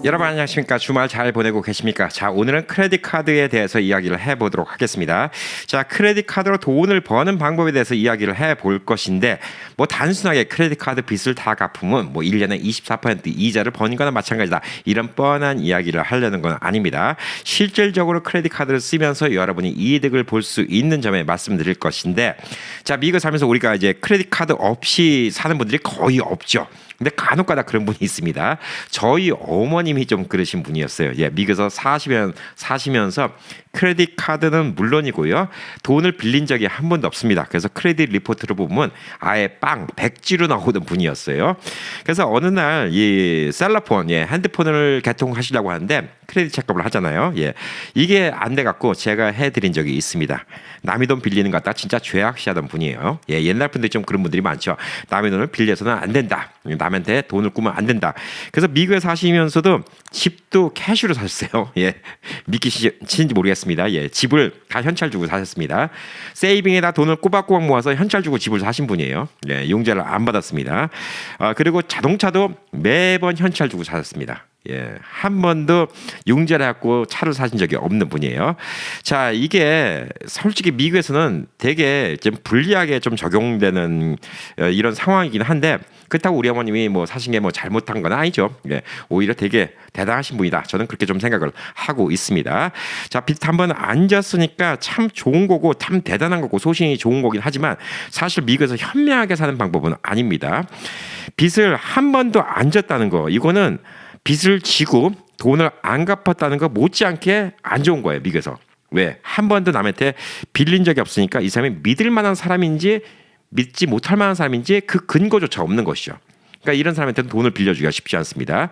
여러분 안녕하십니까? 주말 잘 보내고 계십니까? 자, 오늘은 크레딧 카드에 대해서 이야기를 해보도록 하겠습니다. 자, 크레딧 카드로 돈을 버는 방법에 대해서 이야기를 해볼 것인데, 뭐 단순하게 크레딧 카드 빚을 다 갚으면 뭐 1년에 24% 이자를 버는 거나 마찬가지다, 이런 뻔한 이야기를 하려는 건 아닙니다. 실질적으로 크레딧 카드를 쓰면서 여러분이 이득을 볼 수 있는 점에 말씀드릴 것인데, 자, 미국 살면서 우리가 이제 크레딧 카드 없이 사는 분들이 거의 없죠. 근데 간혹가다 그런 분이 있습니다. 저희 어머님이 좀 그러신 분이었어요. 예, 미국에서 사시면서 크레딧 카드는 물론이고요, 돈을 빌린 적이 한 번도 없습니다. 그래서 크레딧 리포트를 보면 아예 백지로 나오던 분이었어요. 그래서 어느 날 이 셀러폰, 핸드폰을 개통하시려고 하는데 크레딧 체크업을 하잖아요. 예, 이게 안 돼갖고 제가 해드린 적이 있습니다. 남의 돈 빌리는 것 같다 진짜 죄악시하던 분이에요. 예, 옛날 분들이 좀 그런 분들이 많죠. 남의 돈을 빌려서는 안 된다, 남한테 돈을 꾸면 안 된다. 그래서 미국에 사시면서도 집도 캐시로 사셨어요. 예, 믿기시는지 모르겠습니다. 예, 집을 다 현찰 주고 사셨습니다. 세이빙에다 돈을 꼬박꼬박 모아서 현찰 주고 집을 사신 분이에요. 예, 용자를 안 받았습니다. 그리고 자동차도 매번 현찰 주고 사셨습니다. 예, 한 번도 융자를 갖고 차를 사신 적이 없는 분이에요. 자, 이게 솔직히 미국에서는 되게 좀 불리하게 좀 적용되는 이런 상황이긴 한데, 그렇다고 우리 어머님이 뭐 사신 게 뭐 잘못한 건 아니죠. 예, 오히려 되게 대단하신 분이다, 저는 그렇게 좀 생각을 하고 있습니다. 자, 빚 한번 안 졌으니까 참 좋은 거고 참 대단한 거고 소신이 좋은 거긴 하지만, 사실 미국에서 현명하게 사는 방법은 아닙니다. 빚을 한 번도 안 졌다는 거, 이거는 빚을 지고 돈을 안 갚았다는 거 못지않게 안 좋은 거예요, 미국에서. 왜? 한 번도 남한테 빌린 적이 없으니까 이 사람이 믿을 만한 사람인지 믿지 못할 만한 사람인지 그 근거조차 없는 것이죠. 그러니까 이런 사람한테는 돈을 빌려주기가 쉽지 않습니다.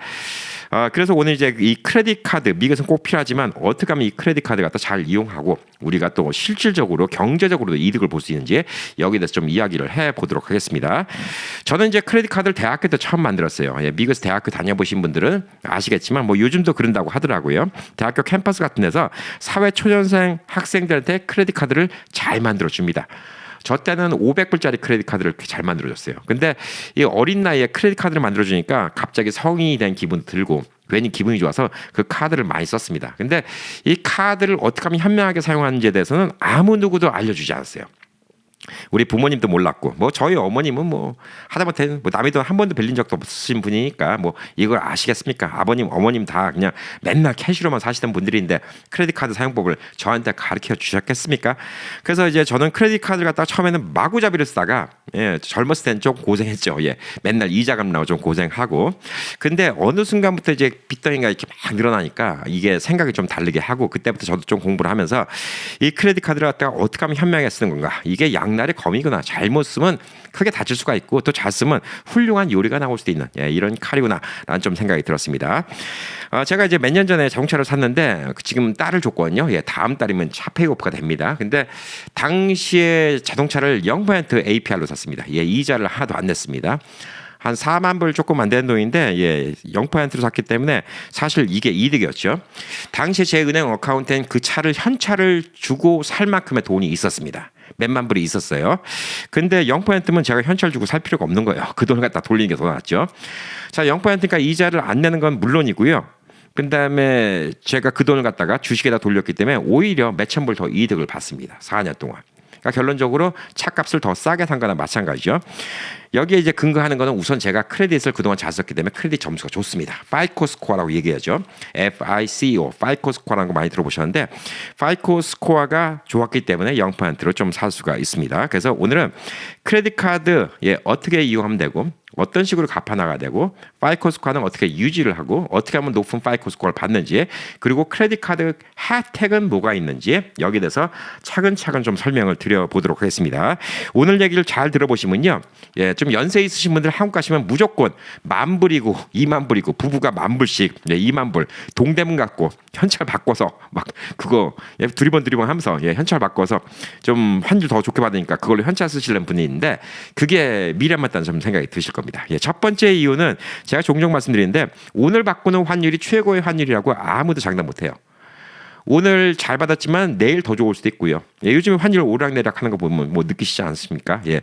그래서 오늘 이제 이 크레딧 카드, 미국에서는 꼭 필요하지만 어떻게 하면 이 크레딧 카드 갖다 잘 이용하고 우리가 또 실질적으로 경제적으로도 이득을 볼 수 있는지, 여기에 대해서 좀 이야기를 해보도록 하겠습니다. 저는 이제 크레딧 카드를 대학교 때 처음 만들었어요. 예, 미국에서 대학교 다녀보신 분들은 아시겠지만 뭐 요즘도 그런다고 하더라고요. 대학교 캠퍼스 같은 데서 사회초년생 학생들한테 크레딧 카드를 잘 만들어 줍니다. 저 때는 500불짜리 크레딧 카드를 잘 만들어줬어요. 근데 이 어린 나이에 크레딧 카드를 만들어주니까 갑자기 성인이 된 기분 들고 괜히 기분이 좋아서 그 카드를 많이 썼습니다. 근데 이 카드를 어떻게 하면 현명하게 사용하는지에 대해서는 아무 누구도 알려주지 않았어요. 우리 부모님도 몰랐고, 뭐 저희 어머님은 뭐 하다못해 뭐 남의 돈 한 번도 빌린 적도 없으신 분이니까 뭐 이걸 아시겠습니까? 아버님, 어머님 다 그냥 맨날 캐시로만 사시던 분들인데 크레딧 카드 사용법을 저한테 가르쳐 주셨겠습니까? 그래서 이제 저는 크레딧 카드를 갖다가 처음에는 마구잡이를 쓰다가, 예, 젊었을 때는 좀 고생했죠. 예, 맨날 이자금 나고 좀 고생하고. 근데 어느 순간부터 이제 빚더미가 이렇게 막 늘어나니까 이게 생각이 좀 다르게 하고, 그때부터 저도 좀 공부를 하면서 이 크레딧 카드를 갖다가 어떻게 하면 현명하게 쓰는 건가, 이게 양날의 검이구나. 잘못 쓰면 크게 다칠 수가 있고 또 잘 쓰면 훌륭한 요리가 나올 수도 있는, 예, 이런 칼이구나 라는 좀 생각이 들었습니다. 제가 이제 몇 년 전에 자동차를 샀는데 지금 딸을 줬거든요. 예, 다음 달이면 차 페이오프가 됩니다. 근데 당시에 자동차를 0% APR로 샀습니다. 예, 이자를 하나도 안 냈습니다. 한 4만 불 조금 안 되는 돈인데, 예, 0%로 샀기 때문에 사실 이게 이득이었죠. 당시에 제 은행 어카운트엔 그 차를 현찰을 주고 살 만큼의 돈이 있었습니다. 몇만 불이 있었어요. 근데 0%면 제가 현찰 주고 살 필요가 없는 거예요. 그 돈을 갖다 돌리는 게 더 낫죠. 자, 0%니까 이자를 안 내는 건 물론이고요. 그 다음에 제가 그 돈을 갖다가 주식에다 돌렸기 때문에 오히려 몇천 불 더 이득을 받습니다. 4년 동안. 그러니까 결론적으로 차값을 더 싸게 산 거나 마찬가지죠. 여기에 이제 근거하는 거는 우선 제가 크레딧을 그동안 잘 썼기 때문에 크레딧 점수가 좋습니다. 파이코 스코어라고 얘기하죠. FICO, 파이코 스코어라는 거 많이 들어보셨는데, 파이코 스코어가 좋았기 때문에 0%로 좀 살 수가 있습니다. 그래서 오늘은 크레딧 카드, 예, 어떻게 이용하면 되고 어떤 식으로 갚아나가야 되고, 파이코 스코어는 어떻게 유지를 하고 어떻게 하면 높은 파이코 스코어를 받는지, 그리고 크레딧 카드 혜택은 뭐가 있는지, 여기에 대해서 차근차근 좀 설명을 드려보도록 하겠습니다. 오늘 얘기를 잘 들어보시면요, 예, 좀 연세 있으신 분들 한국 가시면 무조건 10,000불이고 20,000불이고 부부가 10,000불씩, 예, 20,000불 동대문 갖고 현찰 바꿔서 막 그거, 예, 두리번 하면서, 예, 현찰 바꿔서 좀 환율 더 좋게 받으니까 그걸로 현찰 쓰시는 분이 있는데, 그게 미래 맞다는 좀 생각이 드실 겁니다. 예, 첫 번째 이유는 제가 종종 말씀드리는데, 오늘 바꾸는 환율이 최고의 환율이라고 아무도 장담 못해요. 오늘 잘 받았지만 내일 더 좋을 수도 있고요. 예, 요즘에 환율 오락내락하는 거 보면 뭐 느끼시지 않습니까? 예,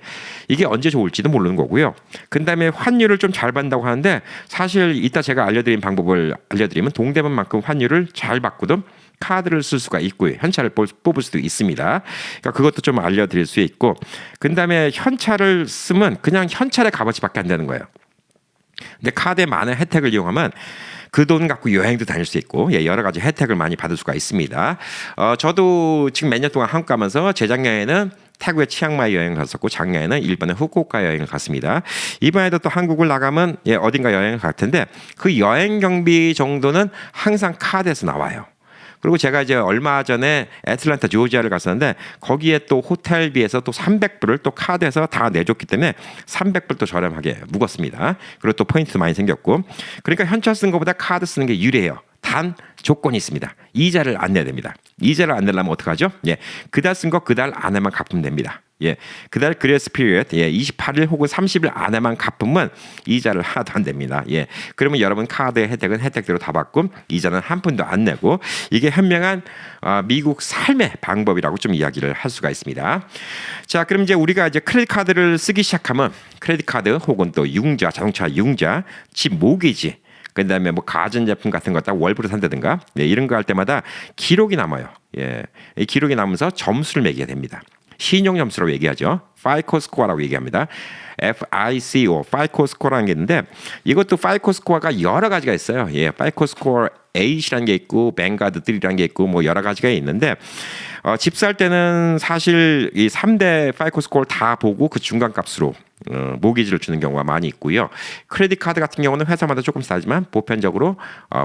이게 언제 좋을지도 모르는 거고요. 그 다음에 환율을 좀 잘 받는다고 하는데 사실 이따 제가 알려드린 방법을 알려드리면 동대문만큼 환율을 잘 받고도 카드를 쓸 수가 있고요. 현찰을 뽑을 수도 있습니다. 그러니까 그것도 좀 알려드릴 수 있고, 그 다음에 현찰을 쓰면 그냥 현찰의 값어치밖에 안 되는 거예요. 근데 카드의 많은 혜택을 이용하면 그 돈 갖고 여행도 다닐 수 있고, 예, 여러 가지 혜택을 많이 받을 수가 있습니다. 저도 지금 몇 년 동안 한국 가면서 재작년에는 태국의 치앙마이 여행을 갔었고 작년에는 일본의 후쿠오카 여행을 갔습니다. 이번에도 또 한국을 나가면 예, 어딘가 여행을 갈 텐데 그 여행 경비 정도는 항상 카드에서 나와요. 그리고 제가 이제 얼마 전에 애틀랜타 조지아를 갔었는데 거기에 또 호텔비에서 또 300불을 또 카드에서 다 내줬기 때문에 300불 또 저렴하게 묵었습니다. 그리고 또 포인트 많이 생겼고, 그러니까 현찰 쓰는 것보다 카드 쓰는 게 유리해요. 단 조건이 있습니다. 이자를 안 내야 됩니다. 이자를 안 내려면 어떡하죠? 예, 그달 쓴 거 그달 안에만 갚으면 됩니다. 예, 그달 그레이스 피리어드 28일 혹은 30일 안에만 갚으면 이자를 하나도 안 됩니다. 예, 그러면 여러분 카드의 혜택은 혜택대로 다 받고 이자는 한 푼도 안 내고, 이게 현명한 미국 삶의 방법이라고 좀 이야기를 할 수가 있습니다. 자, 그럼 이제 우리가 이제 크레딧 카드를 쓰기 시작하면 크레딧 카드 혹은 또 융자, 자동차 융자, 집 모기지, 그다음에 뭐 가전제품 같은 거 딱 월브로 산다든가, 네, 이런 거 할 때마다 기록이 남아요. 예, 이 기록이 남으면서 점수를 매기게 됩니다. 신용 점수라고 얘기하죠. 파이코 스코어라고 얘기합니다. FICO, 파이코 스코어라는 게 있는데 이것도 파이코 스코어가 여러 가지가 있어요. 예, 파이코 스코어 8이라는 게 있고 뱅가드 3라는 게 있고 뭐 여러 가지가 있는데 집 살 때는 사실 이 3대 파이코 스코어를 다 보고 그 중간 값으로 모기지를 주는 경우가 많이 있고요. 크레딧 카드 같은 경우는 회사마다 조금 싸지만 보편적으로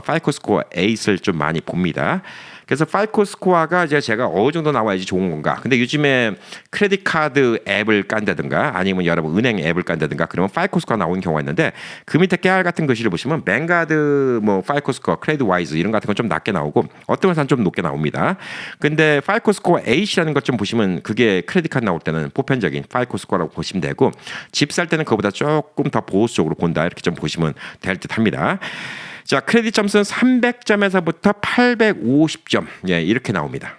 파이코 스코어 8을 좀 많이 봅니다. 그래서 파이코 스코어가 이제 제가 어느 정도 나와야지 좋은 건가. 근데 요즘에 크레딧 카드 앱을 깐다든가 아니면 여러분 은행 앱을 깐다든가 그러면 파이코 스코어 나오는 경우가 있는데 그 밑에 깨알 같은 글씨를 보시면 뱅가드 뭐 파이코 스코어, 크레딧 와이즈 이런 같은 건 좀 낮게 나오고 어떤 회사는 좀 높게 나옵니다. 근데 파이코 스코어 8이라는 것 좀 보시면 그게 크레딧 카드 나올 때는 보편적인 파이코 스코어라고 보시면 되고, 집 살 때는 그거보다 조금 더 보수적으로 본다 이렇게 좀 보시면 될 듯합니다. 자, 크레딧 점수는 300점에서부터 850점, 예, 이렇게 나옵니다.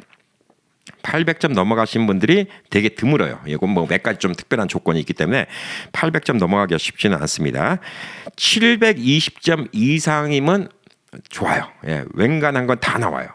800점 넘어가신 분들이 되게 드물어요. 이건 뭐 몇 가지 좀 특별한 조건이 있기 때문에 800점 넘어가기가 쉽지는 않습니다. 720점 이상이면 좋아요. 예, 웬간한 건 다 나와요.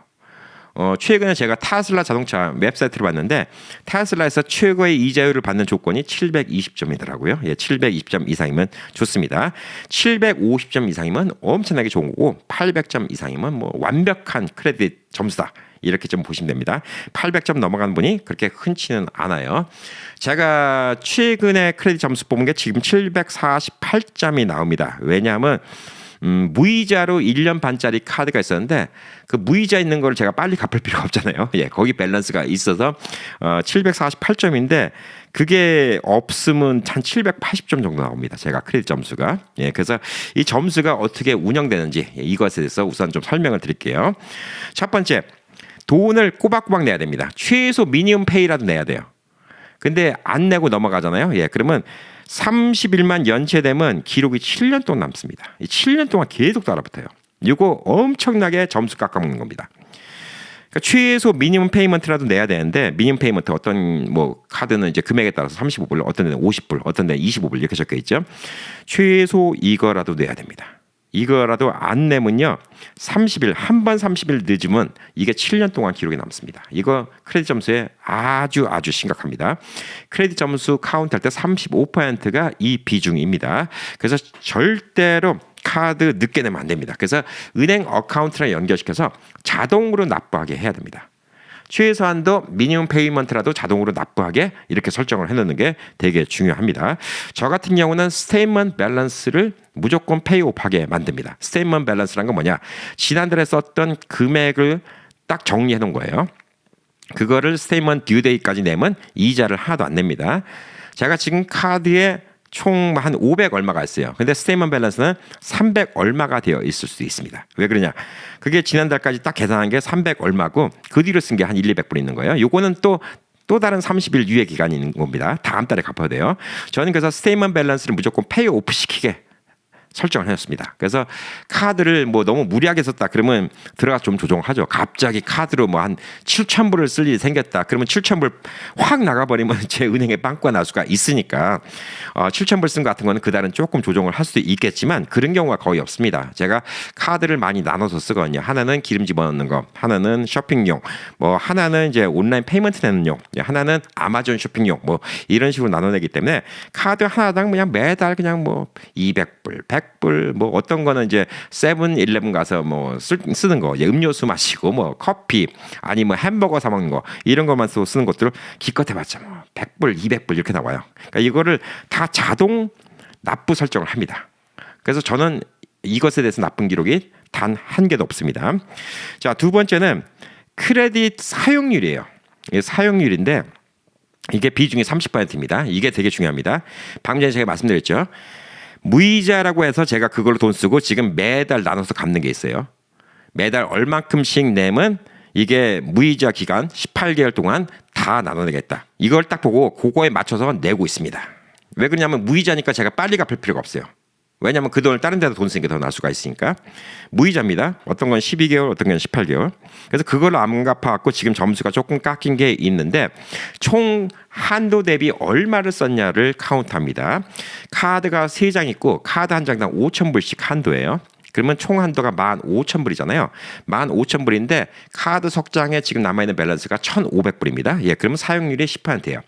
최근에 제가 타슬라 자동차 웹사이트를 봤는데 타슬라에서 최고의 이자율을 받는 조건이 720점이더라고요. 예, 720점 이상이면 좋습니다. 750점 이상이면 엄청나게 좋은 거고 800점 이상이면 뭐 완벽한 크레딧 점수다. 이렇게 좀 보시면 됩니다. 800점 넘어가는 분이 그렇게 흔치는 않아요. 제가 최근에 크레딧 점수 뽑은 게 지금 748점이 나옵니다. 왜냐하면 무이자로 1년 반짜리 카드가 있었는데 그 무이자 있는 거를 제가 빨리 갚을 필요가 없잖아요. 예, 거기 밸런스가 있어서 748점인데 그게 없으면 한 780점 정도 나옵니다. 제가 크레딧 점수가. 예, 그래서 이 점수가 어떻게 운영되는지 이것에 대해서 우선 좀 설명을 드릴게요. 첫 번째, 돈을 꼬박꼬박 내야 됩니다. 최소 미니멈 페이라도 내야 돼요. 근데 안 내고 넘어가잖아요. 예, 그러면 30일만 연체되면 기록이 7년 동안 남습니다. 7년 동안 계속 달라붙어요. 이거 엄청나게 점수 깎아먹는 겁니다. 그러니까 최소 미니멈 페이먼트라도 내야 되는데 미니멈 페이먼트 어떤 뭐 카드는 이제 금액에 따라서 35불, 어떤 데는 50불, 어떤 데는 25불 이렇게 적혀 있죠. 최소 이거라도 내야 됩니다. 이거라도 안 내면요 30일 한 번 30일 늦으면 이게 7년 동안 기록이 남습니다. 이거 크레딧 점수에 아주 심각합니다. 크레딧 점수 카운트할 때 35%가 이 비중입니다. 그래서 절대로 카드 늦게 내면 안 됩니다. 그래서 은행 어카운트랑 연결시켜서 자동으로 납부하게 해야 됩니다. 최소한도 미니멈 페이먼트라도 자동으로 납부하게 이렇게 설정을 해놓는 게 되게 중요합니다. 저 같은 경우는 스테이트먼트 밸런스를 무조건 페이오프하게 만듭니다. 스테이트먼트 밸런스란 건 뭐냐? 지난달에 썼던 금액을 딱 정리해 놓은 거예요. 그거를 스테이트먼트 듀데이까지 내면 이자를 하나도 안 냅니다. 제가 지금 카드에 총 한 500 얼마가 있어요. 근데 스테이트먼트 밸런스는 300 얼마가 되어 있을 수도 있습니다. 왜 그러냐? 그게 지난달까지 딱 계산한 게 300 얼마고 그 뒤로 쓴 게 한 1,200불 있는 거예요. 요거는 또 다른 30일 유예 기간이 있는 겁니다. 다음 달에 갚아야 돼요. 저는 그래서 스테이트먼트 밸런스를 무조건 페이오프 시키게 설정을 해놨습니다. 그래서 카드를 뭐 너무 무리하게 썼다 그러면 들어가 좀 조정하죠. 갑자기 카드로 뭐 한 7,000불을 쓸 일이 생겼다. 그러면 7,000불 확 나가버리면 제 은행에 빵꾸가 날 수가 있으니까 7,000불 쓴 거 같은 거는 그달은 조금 조정을 할 수도 있겠지만 그런 경우가 거의 없습니다. 제가 카드를 많이 나눠서 쓰거든요. 하나는 기름 집어넣는 거, 하나는 쇼핑용, 뭐 하나는 이제 온라인 페이먼트 내는 용, 하나는 아마존 쇼핑용, 뭐 이런 식으로 나눠내기 때문에 카드 하나당 그냥 매달 그냥 뭐 200불, 100불, 뭐 어떤 거는 이제 세븐일레븐 가서 뭐 쓰는 거, 음료수 마시고 뭐 커피, 아니 뭐 햄버거 사 먹는 거 이런 것만 쓰는 것들을 기껏 해봤자 뭐 100불, 200불 이렇게 나와요. 그러니까 이거를 다 자동 납부 설정을 합니다. 그래서 저는 이것에 대해서 나쁜 기록이 단 한 개도 없습니다. 자, 두 번째는 크레딧 사용률이에요. 이게 사용률인데 이게 비중이 30%입니다. 이게 되게 중요합니다. 방금 전에 제가 말씀드렸죠. 무이자라고 해서 제가 그걸로 돈 쓰고 지금 매달 나눠서 갚는 게 있어요. 매달 얼만큼씩 내면 이게 무이자 기간 18개월 동안 다 나눠내겠다. 이걸 딱 보고 그거에 맞춰서 내고 있습니다. 왜 그러냐면 무이자니까 제가 빨리 갚을 필요가 없어요. 왜냐하면 그 돈을 다른 데다 돈 쓰는 게 더 나을 수가 있으니까. 무이자입니다. 어떤 건 12개월, 어떤 건 18개월. 그래서 그걸 안 갚아갖고 지금 점수가 조금 깎인 게 있는데 총 한도 대비 얼마를 썼냐를 카운트합니다. 카드가 3장 있고 카드 한 장당 5,000불씩 한도예요. 그러면 총 한도가 15,000불이잖아요. 15,000불인데 카드 석 장에 지금 남아있는 밸런스가 1,500불입니다. 예, 그러면 사용률이 10%예요.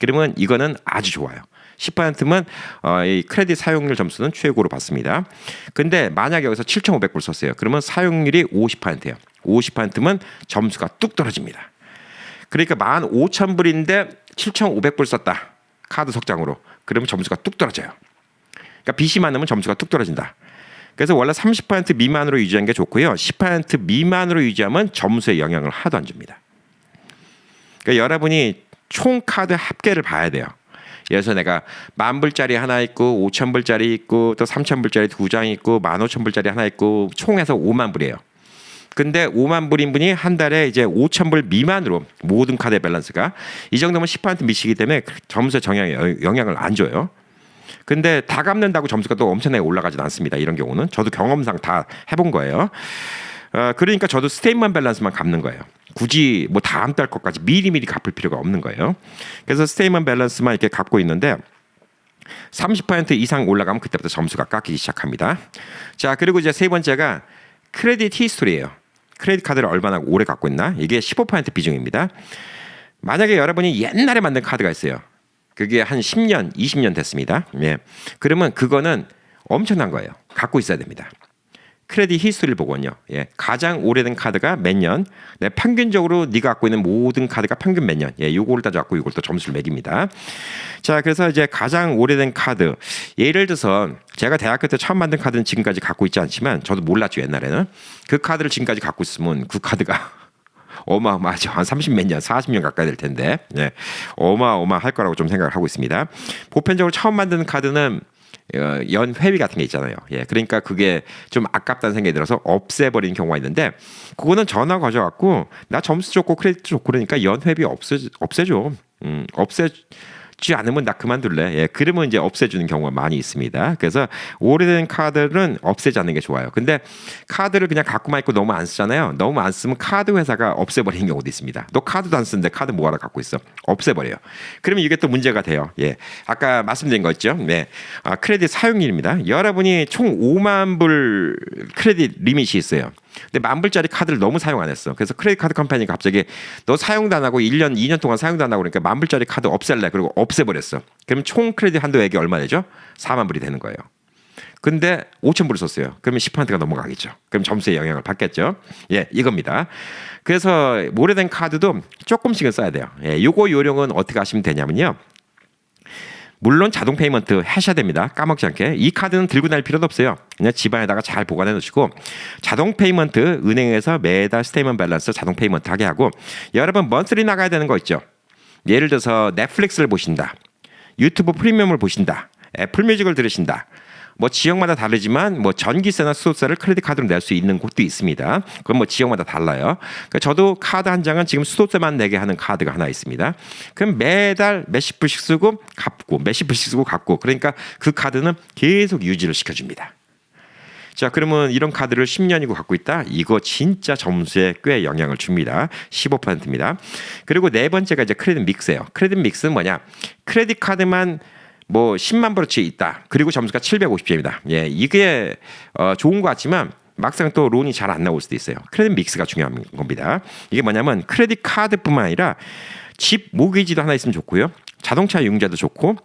그러면 이거는 아주 좋아요. 10%면 이 크레딧 사용률 점수는 최고로 받습니다. 근데 만약에 여기서 7,500불 썼어요. 그러면 사용률이 50%예요. 50%면 점수가 뚝 떨어집니다. 그러니까 15,000불인데 7,500불 썼다. 카드 석장으로. 그러면 점수가 뚝 떨어져요. 그러니까 빚이 많으면 점수가 뚝 떨어진다. 그래서 원래 30% 미만으로 유지하는 게 좋고요. 10% 미만으로 유지하면 점수에 영향을 하나도 안 줍니다. 그러니까 여러분이 총 카드 합계를 봐야 돼요. 그래서 내가 10,000불짜리 하나 있고 5,000불짜리 있고 또 3,000불짜리 2장 있고 15,000불짜리 하나 있고 총해서 50,000불이에요. 근데 50,000불인 분이 한 달에 이제 5,000불 미만으로 모든 카드의 밸런스가 이 정도면 10% 미치기 때문에 점수에 영향을 안 줘요. 근데 다 갚는다고 점수가 또 엄청나게 올라가지는 않습니다. 이런 경우는 저도 경험상 다 해본 거예요. 그러니까 저도 스테이트먼트 밸런스만 갚는 거예요. 굳이 뭐 다음 달 것까지 미리미리 갚을 필요가 없는 거예요. 그래서 스테이트먼트 밸런스만 이렇게 갖고 있는데 30% 이상 올라가면 그때부터 점수가 깎이기 시작합니다. 자, 그리고 이제 세 번째가 크레딧 히스토리예요. 크레딧 카드를 얼마나 오래 갖고 있나? 이게 15% 비중입니다. 만약에 여러분이 옛날에 만든 카드가 있어요. 그게 한 10년, 20년 됐습니다. 예. 그러면 그거는 엄청난 거예요. 갖고 있어야 됩니다. 크레딧 히스토리를 보거든요. 예. 가장 오래된 카드가 몇 년, 네, 평균적으로 네가 갖고 있는 모든 카드가 평균 몇 년, 예, 요거를 따져갖고 이걸 또 점수를 매깁니다. 자, 그래서 이제 가장 오래된 카드, 예를 들어서 제가 대학교 때 처음 만든 카드는 지금까지 갖고 있지 않지만 저도 몰랐죠. 옛날에는 그 카드를 지금까지 갖고 있으면 그 카드가 어마어마하죠. 한 30몇 년, 40년 가까이 될 텐데, 예, 어마어마할 거라고 좀 생각을 하고 있습니다. 보편적으로 처음 만드는 카드는 연회비 같은 게 있잖아요. 예, 그러니까 그게 좀 아깝다는 생각이 들어서 없애버리는 경우가 있는데 그거는 전화 가져갖고 나 점수 좋고 크레딧 좋고 그러니까 연회비 없애줘. 없애지 않으면 나 그만둘래. 예, 그러면 이제 없애주는 경우가 많이 있습니다. 그래서 오래된 카드는 없애지 않는 게 좋아요. 근데 카드를 그냥 갖고만 있고 너무 안 쓰잖아요. 너무 안 쓰면 카드 회사가 없애버리는 경우도 있습니다. 너 카드도 안 쓰는데 카드 뭐하러 갖고 있어? 없애버려요. 그러면 이게 또 문제가 돼요. 예, 아까 말씀드린 거 있죠. 네, 크레딧 사용률입니다. 여러분이 총 50,000불 크레딧 리밋이 있어요. 근데 10,000불짜리 카드를 너무 사용 안 했어. 그래서 크레딧 카드 컴퍼니가 갑자기 너 사용도 안 하고 1년, 2년 동안 사용도 안 하고 그러니까 10,000불짜리 카드 없앨래. 그리고 없애버렸어. 그러면 총 크레딧 한도액이 얼마 되죠? 40,000불이 되는 거예요. 근데 5,000불을 썼어요. 그러면 10%가 넘어가겠죠. 그럼 점수에 영향을 받겠죠. 예, 이겁니다. 그래서 오래된 카드도 조금씩은 써야 돼요. 예, 요거 요령은 어떻게 하시면 되냐면요. 물론 자동 페이먼트 하셔야 됩니다. 까먹지 않게. 이 카드는 들고 다닐 필요도 없어요. 그냥 집안에다가 잘 보관해 놓으시고 자동 페이먼트 은행에서 매달 스테이먼트 밸런스 자동 페이먼트 하게 하고 여러분 먼슬리 나가야 되는 거 있죠. 예를 들어서 넷플릭스를 보신다. 유튜브 프리미엄을 보신다. 애플 뮤직을 들으신다. 뭐 지역마다 다르지만 뭐 전기세나 수도세를 크레딧 카드로 낼 수 있는 곳도 있습니다. 그건 뭐 지역마다 달라요. 그러니까 저도 카드 한 장은 지금 수도세만 내게 하는 카드가 하나 있습니다. 그럼 매달 몇십 불씩 쓰고 갚고 몇십 불씩 쓰고 갚고 그러니까 그 카드는 계속 유지를 시켜줍니다. 자, 그러면 이런 카드를 10년이고 갖고 있다. 이거 진짜 점수에 꽤 영향을 줍니다. 15%입니다. 그리고 네 번째가 이제 크레딧 믹스예요. 크레딧 믹스는 뭐냐? 크레딧 카드만 뭐 10만 불어치 있다. 그리고 점수가 750점이다. 예, 이게 좋은 것 같지만 막상 또 론이 잘 안 나올 수도 있어요. 크레딧 믹스가 중요한 겁니다. 이게 뭐냐면 크레딧 카드뿐만 아니라 집 모기지도 하나 있으면 좋고요. 자동차 융자도 좋고,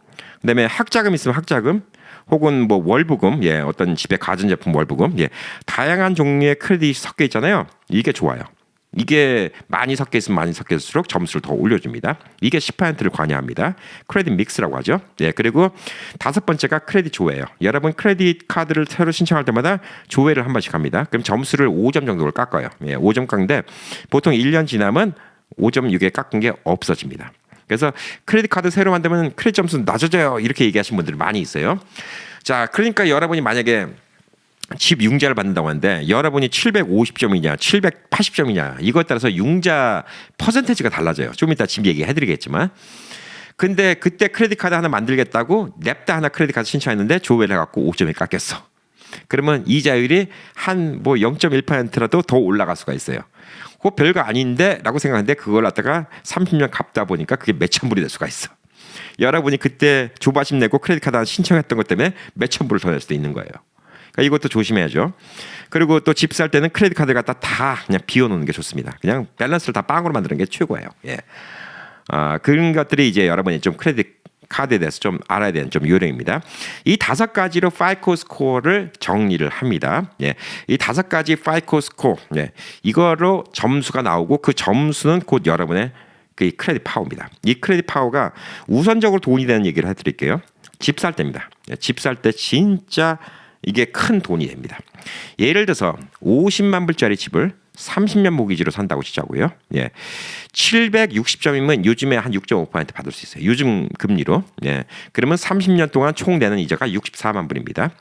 그다음에 학자금 있으면 학자금, 혹은 뭐 월부금, 예, 어떤 집에 가전제품 월부금, 예, 다양한 종류의 크레딧이 섞여 있잖아요. 이게 좋아요. 이게 많이 섞여 있으면 많이 섞여 있을수록 점수를 더 올려줍니다. 이게 10%를 관여합니다. 크레딧 믹스라고 하죠. 예, 그리고 다섯 번째가 크레딧 조회예요. 여러분 크레딧 카드를 새로 신청할 때마다 조회를 한 번씩 합니다. 그럼 점수를 5점 정도를 깎아요. 예, 5점 깎는데 보통 1년 지나면 5.6에 깎은 게 없어집니다. 그래서 크레딧 카드 새로 만들면 크레딧 점수 낮아져요. 이렇게 얘기하시는 분들이 많이 있어요. 자, 그러니까 여러분이 만약에 집 융자를 받는다고 하는데 여러분이 750점이냐 780점이냐 이거에 따라서 융자 퍼센테이지가 달라져요. 좀 이따 집 얘기해드리겠지만, 근데 그때 크레딧 카드 하나 만들겠다고 냅다 하나 크레딧 카드 신청했는데 조회를 해갖고 5점이 깎였어. 그러면 이자율이 한 뭐 0.1%라도 더 올라갈 수가 있어요. 그거 별거 아닌데 라고 생각하는데 그걸 갖다가 30년 갚다 보니까 그게 몇천 불이 될 수가 있어. 여러분이 그때 조바심 내고 크레딧 카드 하나 신청했던 것 때문에 몇천 불을 더 낼 수도 있는 거예요. 그러니까 이것도 조심해야죠. 그리고 또 집 살 때는 크레딧 카드를 갖다 다 그냥 비워놓는 게 좋습니다. 그냥 밸런스를 다 빵으로 만드는 게 최고예요. 예. 그런 것들이 이제 여러분이 좀 크레딧 카드에 대해서 좀 알아야 되는 좀 요령입니다. 이 다섯 가지로 파이코 스코어를 정리를 합니다. 예. 이 다섯 가지 파이코 스코어, 예. 이거로 점수가 나오고 그 점수는 곧 여러분의 그 크레딧 파워입니다. 이 크레딧 파워가 우선적으로 돈이 되는 얘기를 해드릴게요. 집 살 때입니다. 집 살 때 진짜 이게 큰 돈이 됩니다. 예를 들어서 50만 불짜리 집을 30년 모기지로 산다고 치자고요. 예. 760점이면 요즘에 한 6.5% 받을 수 있어요. 요즘 금리로. 예. 그러면 30년 동안 총 내는 이자가 64만 불입니다.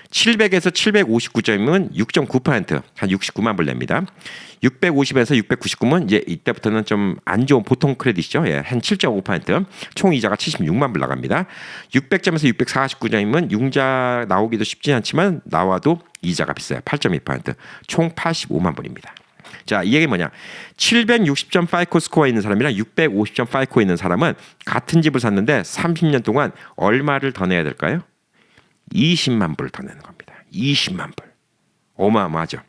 700에서 759점이면 6.9%, 한 69만 불 냅니다. 650에서 699면 이제 이때부터는 좀 안 좋은 보통 크레딧이죠. 예, 한 7.5%, 총 이자가 76만 불 나갑니다. 600점에서 649점이면 융자 나오기도 쉽지 않지만 나와도 이자가 비싸요. 8.2%, 총 85만 불입니다. 자, 이 얘기 뭐냐? 760점 파이코 스코어 있는 사람이랑 650점 파이코 있는 사람은 같은 집을 샀는데 30년 동안 얼마를 더 내야 될까요? 20만 불 더 내는 겁니다. 20만 불. 어마어마하죠.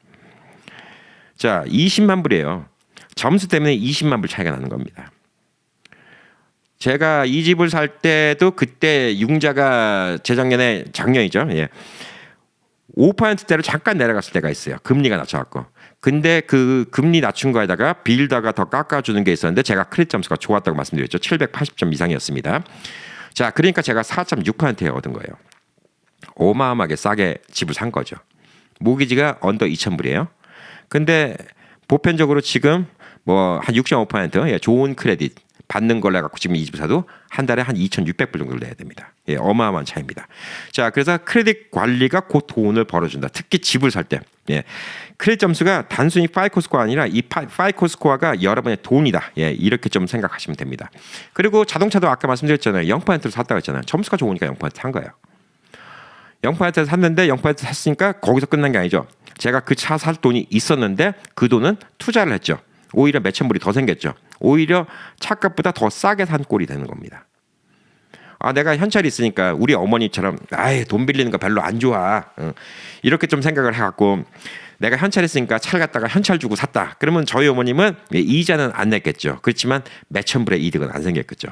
자, 20만 불이에요. 점수 때문에 20만 불 차이가 나는 겁니다. 제가 이 집을 살 때도 그때 융자가 작년이죠. 예. 5%대로 잠깐 내려갔을 때가 있어요. 금리가 낮춰갖고. 근데 그 금리 낮춘 거에다가 빌더가 더 깎아주는 게 있었는데 제가 크레딧 점수가 좋았다고 말씀드렸죠. 780점 이상이었습니다. 자, 그러니까 제가 4.6%에 얻은 거예요. 어마어마하게 싸게 집을 산 거죠. 모기지가 언더 2,000불이에요. 근데 보편적으로 지금 뭐 한 6.5% 예, 좋은 크레딧 받는 걸로 해갖고 지금 이 집 사도 한 달에 한 2,600불 정도를 내야 됩니다. 예, 어마어마한 차이입니다. 자, 그래서 크레딧 관리가 곧 돈을 벌어준다. 특히 집을 살 때. 예, 크레딧 점수가 단순히 파이코 스코어가 아니라 이 파이코 스코어가 여러분의 돈이다. 예, 이렇게 좀 생각하시면 됩니다. 그리고 자동차도 아까 말씀드렸잖아요. 0%로 샀다고 했잖아요. 점수가 좋으니까 0%산 거예요. 0%에서 샀는데 0% 샀으니까 거기서 끝난 게 아니죠. 제가 그 차 살 돈이 있었는데 그 돈은 투자를 했죠. 오히려 몇천 불이 더 생겼죠. 오히려 차값보다 더 싸게 산 꼴이 되는 겁니다. 내가 현찰이 있으니까 우리 어머니처럼 돈 빌리는 거 별로 안 좋아. 이렇게 좀 생각을 해갖고 내가 현찰 있으니까 차를 갖다가 현찰 주고 샀다. 그러면 저희 어머님은 이자는 안 냈겠죠. 그렇지만 몇천 불의 이득은 안 생겼겠죠.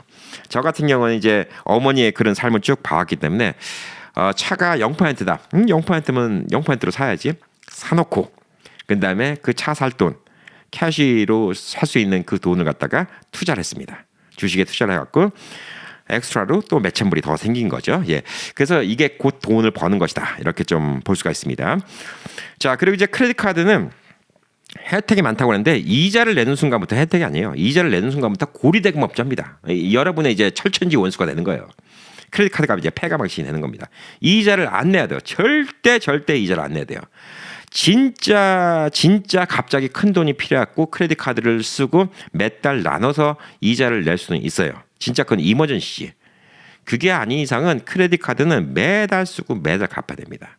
저 같은 경우는 이제 어머니의 그런 삶을 쭉 봐왔기 때문에 차가 0%다. 0%면 0%로 사야지. 사놓고 그다음에 그 차 살 돈 캐시로 살 수 있는 그 돈을 갖다가 투자를 했습니다. 주식에 투자를 해갖고 엑스트라로 또 몇천 불이 더 생긴 거죠. 예, 그래서 이게 곧 돈을 버는 것이다. 이렇게 좀 볼 수가 있습니다. 자, 그리고 이제 크레딧 카드는 혜택이 많다고 하는데 이자를 내는 순간부터 혜택이 아니에요. 이자를 내는 순간부터 고리대금업자입니다. 여러분의 이제 철천지 원수가 되는 거예요. 크레딧 카드가 이제 폐가 방식이 되는 겁니다. 이자를 안 내야 돼요. 절대 이자를 안 내야 돼요. 진짜 갑자기 큰 돈이 필요했고 크레딧 카드를 쓰고 몇 달 나눠서 이자를 낼 수는 있어요. 진짜 그건 이머전시. 그게 아닌 이상은 크레딧 카드는 매달 쓰고 매달 갚아야 됩니다.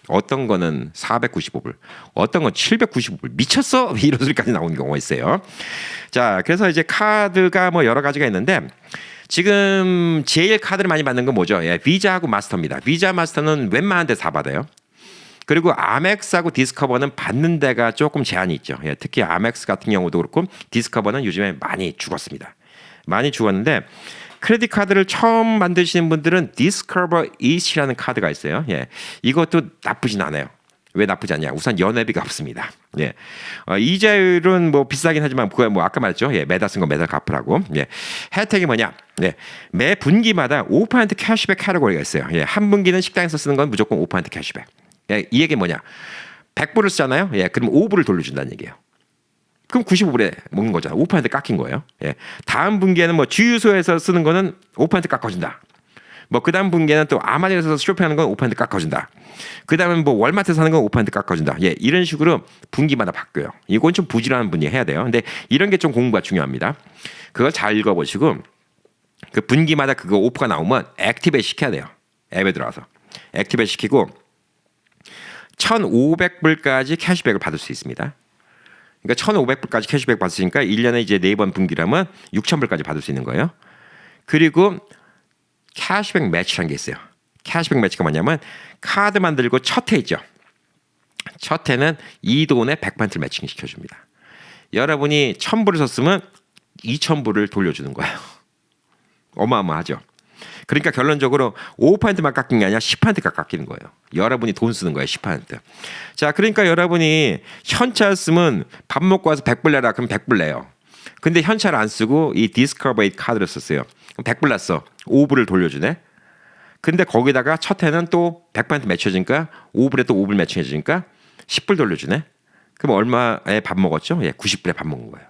어떤 거는 495불, 어떤 건 795불. 미쳤어? 이런 소리까지 나오는 경우가 있어요. 자, 그래서 이제 카드가 뭐 여러 가지가 있는데 지금 제일 카드를 많이 받는 건 뭐죠? 예, 비자하고 마스터입니다. 비자 마스터는 웬만한 데 다 받아요. 그리고 아멕스하고 디스커버는 받는 데가 조금 제한이 있죠. 예, 특히 아멕스 같은 경우도 그렇고 디스커버는 요즘에 많이 죽었습니다. 많이 죽었는데 크레딧 카드를 처음 만드시는 분들은 디스커버 이시라는 카드가 있어요. 예, 이것도 나쁘진 않아요. 왜 나쁘지 않냐? 우선 연회비가 없습니다. 예, 이자율은 뭐 비싸긴 하지만 그거 뭐 아까 말했죠. 예, 매달 쓴 거 매달 갚으라고. 예, 혜택이 뭐냐? 예, 매 분기마다 5% 캐시백 카테고리가 있어요. 예, 한 분기는 식당에서 쓰는 건 무조건 5% 캐시백. 예, 이 얘기 뭐냐? 100불을 쓰잖아요. 예, 그럼 5불을 돌려준다는 얘기예요. 그럼 95불에 먹는 거잖아. 5% 깎인 거예요. 예, 다음 분기에는 뭐 주유소에서 쓰는 거는 5% 깎아준다. 뭐 그다음 분기에는 또 아마존에서 쇼핑하는 건 5% 깎아준다. 그다음에 뭐 월마트에서 사는 건 5% 깎아준다. 예, 이런 식으로 분기마다 바뀌어요. 이건 좀 부지런한 분이 해야 돼요. 근데 이런 게 좀 공부가 중요합니다. 그거 잘 읽어보시고 그 분기마다 그거 오프가 나오면 액티베이트 시켜야 돼요. 앱에 들어가서 액티베이트 시키고 1,500불까지 캐시백을 받을 수 있습니다. 그러니까 1,500불까지 캐시백 받으니까 1년에 이제 4번 분기라면 6,000불까지 받을 수 있는 거예요. 그리고 캐시백 매치라는 게 있어요. 캐시백 매치가 뭐냐면 카드 만들고 첫 해 있죠. 첫 해는 이 돈에 100% 매칭 시켜줍니다. 여러분이 1,000불을 썼으면 2,000불을 돌려주는 거예요. 어마어마하죠. 그러니까 결론적으로 5%만 깎인 게 아니라 10%가 깎이는 거예요. 여러분이 돈 쓰는 거예요. 10%. 자, 그러니까 여러분이 현찰 쓰면 밥 먹고 와서 100불 내라. 그럼 100불 내요. 근데 현찰 안 쓰고 이 디스커버에이트 카드를 썼어요. 그럼 100불 냈어. 5불을 돌려주네. 근데 거기다가 첫 해는 또 100% 매쳐지니까 5불에 또 5불 매칭해주니까 10불 돌려주네. 그럼 얼마에 밥 먹었죠? 예, 90불에 밥 먹은 거예요.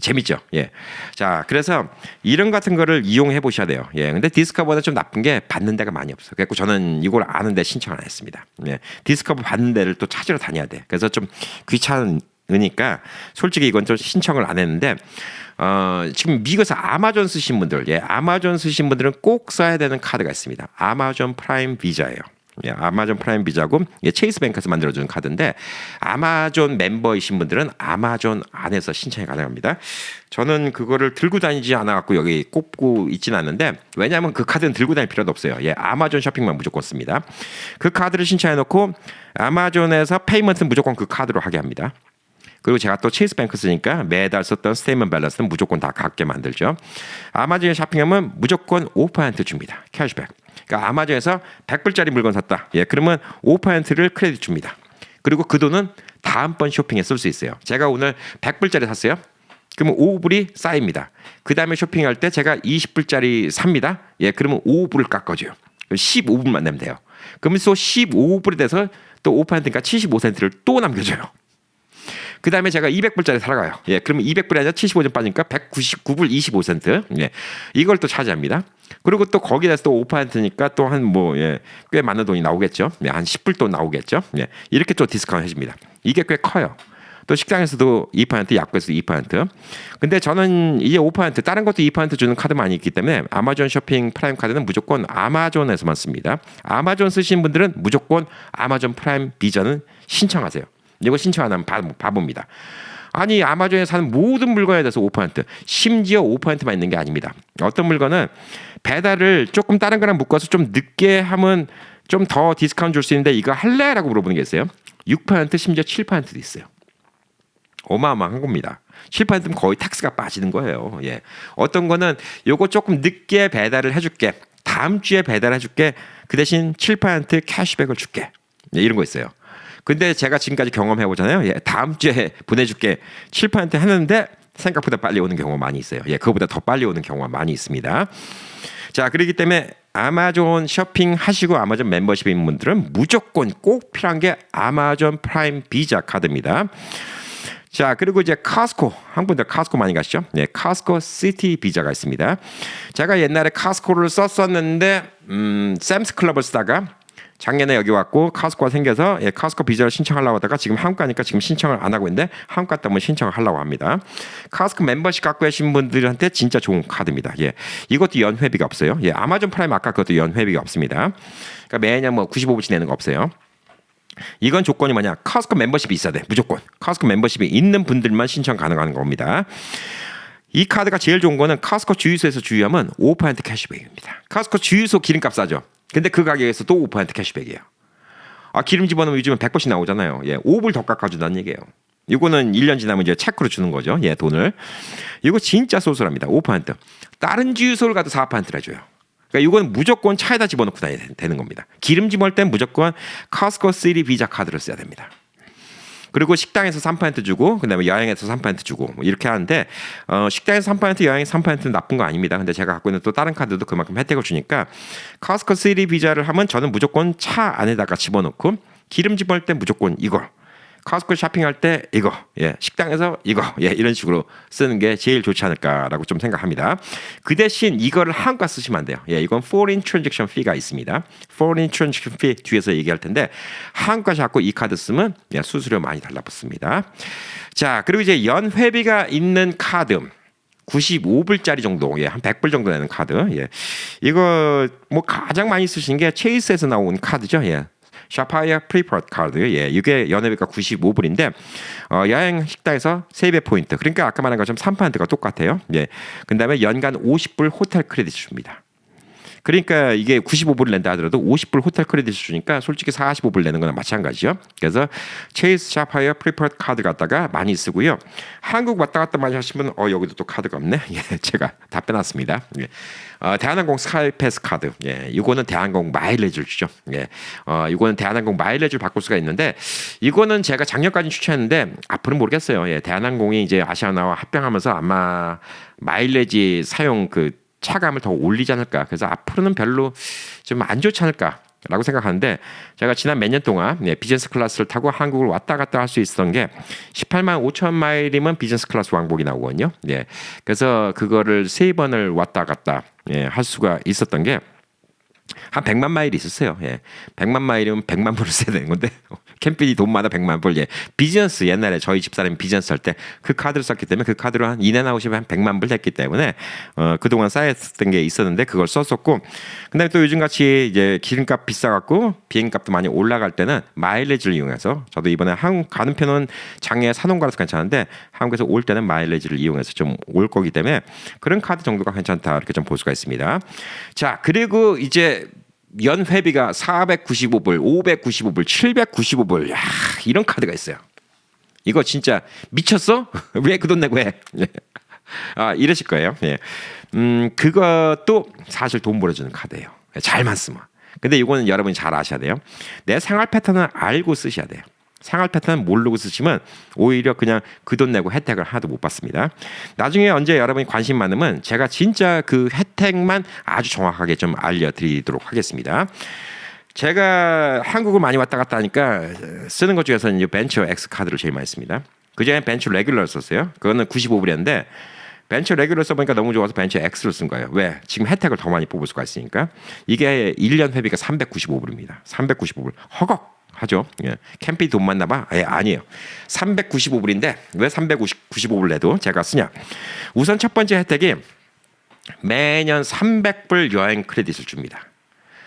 재밌죠? 예. 자, 그래서 이런 같은 거를 이용해 보셔야 돼요. 예. 근데 디스커버는 좀 나쁜 게 받는 데가 많이 없어요. 그래서 저는 이걸 아는데 신청 안 했습니다. 예. 디스커버 받는 데를 또 찾으러 다녀야 돼. 그래서 좀 귀찮으니까 솔직히 이건 좀 신청을 안 했는데 지금 미국에서 아마존 쓰신 분들, 예. 아마존 쓰신 분들은 꼭 써야 되는 카드가 있습니다. 아마존 프라임 비자예요. 예, 아마존 프라임 비자고 체이스 뱅크에서 만들어주는 카드인데 아마존 멤버이신 분들은 아마존 안에서 신청이 가능합니다. 저는 그거를 들고 다니지 않아갖고 여기 꼽고 있지는 않는데 왜냐하면 그 카드는 들고 다닐 필요도 없어요. 예, 아마존 쇼핑만 무조건 씁니다. 그 카드를 신청해놓고 아마존에서 페이먼트는 무조건 그 카드로 하게 합니다. 그리고 제가 또 체이스 뱅크 쓰니까 매달 썼던 스테이먼트 밸런스는 무조건 다 갖게 만들죠. 아마존에 쇼핑하면 무조건 5% 줍니다. 캐시백. 그러니까 아마존에서 100불짜리 물건 샀다. 예, 그러면 5%를 크레딧 줍니다. 그리고 그 돈은 다음번 쇼핑에 쓸 수 있어요. 제가 오늘 100불짜리 샀어요. 그러면 5불이 쌓입니다. 그 다음에 쇼핑할 때 제가 20불짜리 삽니다. 예, 그러면 5불을 깎아줘요. 15불만 내면 돼요. 그러면 또 15불에 대해서 또 5%니까 75센트를 또 남겨줘요. 그 다음에 제가 200불짜리 살아가요. 예, 그러면 200불이 아니라 75점 빠지니까 199불 25센트. 예, 이걸 또 차지합니다. 그리고 또 거기에서 또 5%니까 또 한 뭐, 예, 꽤 많은 돈이 나오겠죠. 예, 한 10불 또 나오겠죠. 예, 이렇게 또 디스카운트 해줍니다. 이게 꽤 커요. 또 식당에서도 2%, 약국에서도 2%. 근데 저는 이제 5%, 다른 것도 2% 주는 카드 많이 있기 때문에 아마존 쇼핑 프라임 카드는 무조건 아마존에서만 씁니다. 아마존 쓰시는 분들은 무조건 아마존 프라임 비자는 신청하세요. 이거 신청 안 하면 바보입니다. 아니 아마존에 사는 모든 물건에 대해서 5% 심지어 5%만 있는 게 아닙니다. 어떤 물건은 배달을 조금 다른 거랑 묶어서 좀 늦게 하면 좀 더 디스카운트 줄 수 있는데 이거 할래? 라고 물어보는 게 있어요. 6% 심지어 7%도 있어요. 어마어마한 겁니다. 7%면 거의 텍스가 빠지는 거예요. 예. 어떤 거는 요거 조금 늦게 배달을 해줄게. 다음 주에 배달해줄게. 그 대신 7% 캐시백을 줄게. 예, 이런 거 있어요. 근데 제가 지금까지 경험해보잖아요. 예, 다음 주에 보내줄게 7% 했는데 생각보다 빨리 오는 경우가 많이 있어요. 예, 그거보다 더 빨리 오는 경우가 많이 있습니다. 자, 그렇기 때문에 아마존 쇼핑 하시고 아마존 멤버십인 분들은 무조건 꼭 필요한 게 아마존 프라임 비자 카드입니다. 자, 그리고 이제 카스코, 한국분들 카스코 많이 가시죠? 네, 카스코 시티 비자가 있습니다. 제가 옛날에 카스코를 썼었는데 샘스 클럽을 쓰다가 작년에 여기 왔고 카스코가 생겨서 카스코 비자를 신청하려고 하다가 지금 한국 가니까 지금 신청을 안 하고 있는데 한국 갔다 오면 신청을 하려고 합니다. 카스코 멤버십 갖고 계신 분들한테 진짜 좋은 카드입니다. 이것도 연회비가 없어요. 아마존 프라임 아까 그것도 연회비가 없습니다. 그러니까 매년 뭐 95불씩 내는 거 없어요. 이건 조건이 뭐냐? 카스코 멤버십이 있어야 돼. 무조건. 카스코 멤버십이 있는 분들만 신청 가능한 겁니다. 이 카드가 제일 좋은 거는 카스코 주유소에서 주유하면 5% 캐시백입니다. 카스코 주유소 기름값 싸죠. 근데 그 가격에서 또 5% 캐시백이에요. 기름 집어넣으면 요즘은 100불씩 나오잖아요. 5불 더 깎아준다는 얘기예요. 이거는 1년 지나면 이제 체크로 주는 거죠. 돈을. 이거 진짜 쏠쏠합니다. 5%. 다른 주유소를 가도 4%를 해줘요. 그러니까 이건 무조건 차에다 집어넣고 다녀야 되는 겁니다. 기름 집어넣을 땐 무조건 카스코 시티 비자 카드를 써야 됩니다. 그리고 식당에서 3% 주고 그다음에 여행에서 3% 주고 뭐 이렇게 하는데 식당에서 3% 여행에서 3%는 나쁜 거 아닙니다. 근데 제가 갖고 있는 또 다른 카드도 그만큼 혜택을 주니까 카스코 시티 비자를 하면 저는 무조건 차 안에다가 집어넣고 기름 집어넣을 때 무조건 이거 카스코 쇼핑할 때 이거 식당에서 이거 이런 식으로 쓰는 게 제일 좋지 않을까라고 좀 생각합니다. 그 대신 이거를 한국가 쓰시면 안 돼요. 이건 foreign transaction fee가 있습니다. foreign transaction fee 뒤에서 얘기할 텐데 한국가 자꾸 이 카드 쓰면 수수료 많이 달라붙습니다. 자, 그리고 이제 연회비가 있는 카드 95불짜리 정도, 한 100불 정도 내는 카드. 이거 뭐 가장 많이 쓰시는 게 체이스에서 나온 카드죠. 샤파이어 프리퍼드 카드. 이게 연회비가 95불인데 여행 식당에서 3배 포인트. 그러니까 아까 말한 것처럼 3%가 똑같아요. 그다음에 연간 50불 호텔 크레딧 줍니다. 그러니까 이게 95불 낸다 하더라도 50불 호텔 크레딧 주니까 솔직히 45불 내는 거나 마찬가지죠. 그래서 체이스 샤파이어 프리퍼드 카드 갖다가 많이 쓰고요. 한국 왔다 갔다 많이 하시면 여기도 또 카드가 없네. 제가 다 빼놨습니다. 대한항공 스카이패스 카드. 이거는 대한항공 마일리지를 주죠. 이거는 대한항공 마일리지를 바꿀 수가 있는데 이거는 제가 작년까지 추천했는데 앞으로는 모르겠어요. 대한항공이 이제 아시아나와 합병하면서 아마 마일리지 사용 차감을 더 올리지 않을까. 그래서 앞으로는 별로 좀 안 좋지 않을까라고 생각하는데 제가 지난 몇 년 동안 비즈니스 클래스를 타고 한국을 왔다 갔다 할 수 있었던 게 18만 5천 마일이면 비즈니스 클래스 왕복이 나오거든요. 그래서 그거를 3번을 왔다 갔다 할 수가 있었던 게 한 100만 마일이 있었어요. 100만 마일이면 100만 불을 써야 되는 건데 캠핑이 돈마다 100만 불. 비즈니스 옛날에 저희 집사람이 비즈니스 할 때 그 카드를 썼기 때문에 그 카드로 한 인앤아웃이 한 100만 불 됐기 때문에 그동안 쌓였던 게 있었는데 그걸 썼었고 근데 또 요즘같이 이제 기름값 비싸갖고 비행값도 많이 올라갈 때는 마일리지를 이용해서 저도 이번에 한국 가는 편은 장에 사놓은 거라서 괜찮은데 한국에서 올 때는 마일리지를 이용해서 좀 올 거기 때문에 그런 카드 정도가 괜찮다 이렇게 좀 볼 수가 있습니다. 자, 그리고 이제 연회비가 495불, 595불, 795불 이런 카드가 있어요. 이거 진짜 미쳤어? 왜 그 돈 내고 해? 이러실 거예요. 그것도 사실 돈 벌어주는 카드예요. 잘만 쓰면. 근데 이거는 여러분이 잘 아셔야 돼요. 내 생활 패턴을 알고 쓰셔야 돼요. 생활 패턴을 모르고 쓰시면 오히려 그냥 그 돈 내고 혜택을 하나도 못 받습니다. 나중에 언제 여러분이 관심 많으면 제가 진짜 그 혜택만 아주 정확하게 좀 알려드리도록 하겠습니다. 제가 한국을 많이 왔다 갔다 하니까 쓰는 것 중에서는 벤처 X 카드를 제일 많이 씁니다. 그전에 벤처 레귤러를 썼어요. 그거는 95불이었는데 벤처 레귤러 써보니까 너무 좋아서 벤처 X를 쓴 거예요. 왜? 지금 혜택을 더 많이 뽑을 수가 있으니까. 이게 1년 회비가 395불입니다. 395불. 허걱 하죠. 캠핑 돈 많나 봐? 아니에요. 395불인데 왜 395불 내도 제가 쓰냐? 우선 첫 번째 혜택이 매년 300불 여행 크레딧을 줍니다.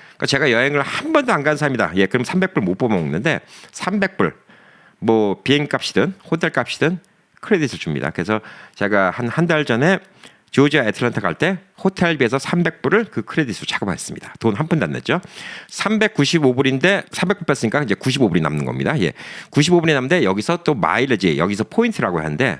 그러니까 제가 여행을 한 번도 안 간 사람이다. 그럼 300불 못 뽑아먹는데 300불 뭐 비행값이든 호텔값이든 크레딧을 줍니다. 그래서 제가 한 달 전에 조지아 애틀랜타 갈 때 호텔비에서 300불을 그 크레딧으로 차감했습니다. 돈 한 푼도 안 냈죠. 395불인데 300불 뺐으니까 이제 95불이 남는 겁니다. 95불이 남는데 여기서 또 마일리지 여기서 포인트라고 하는데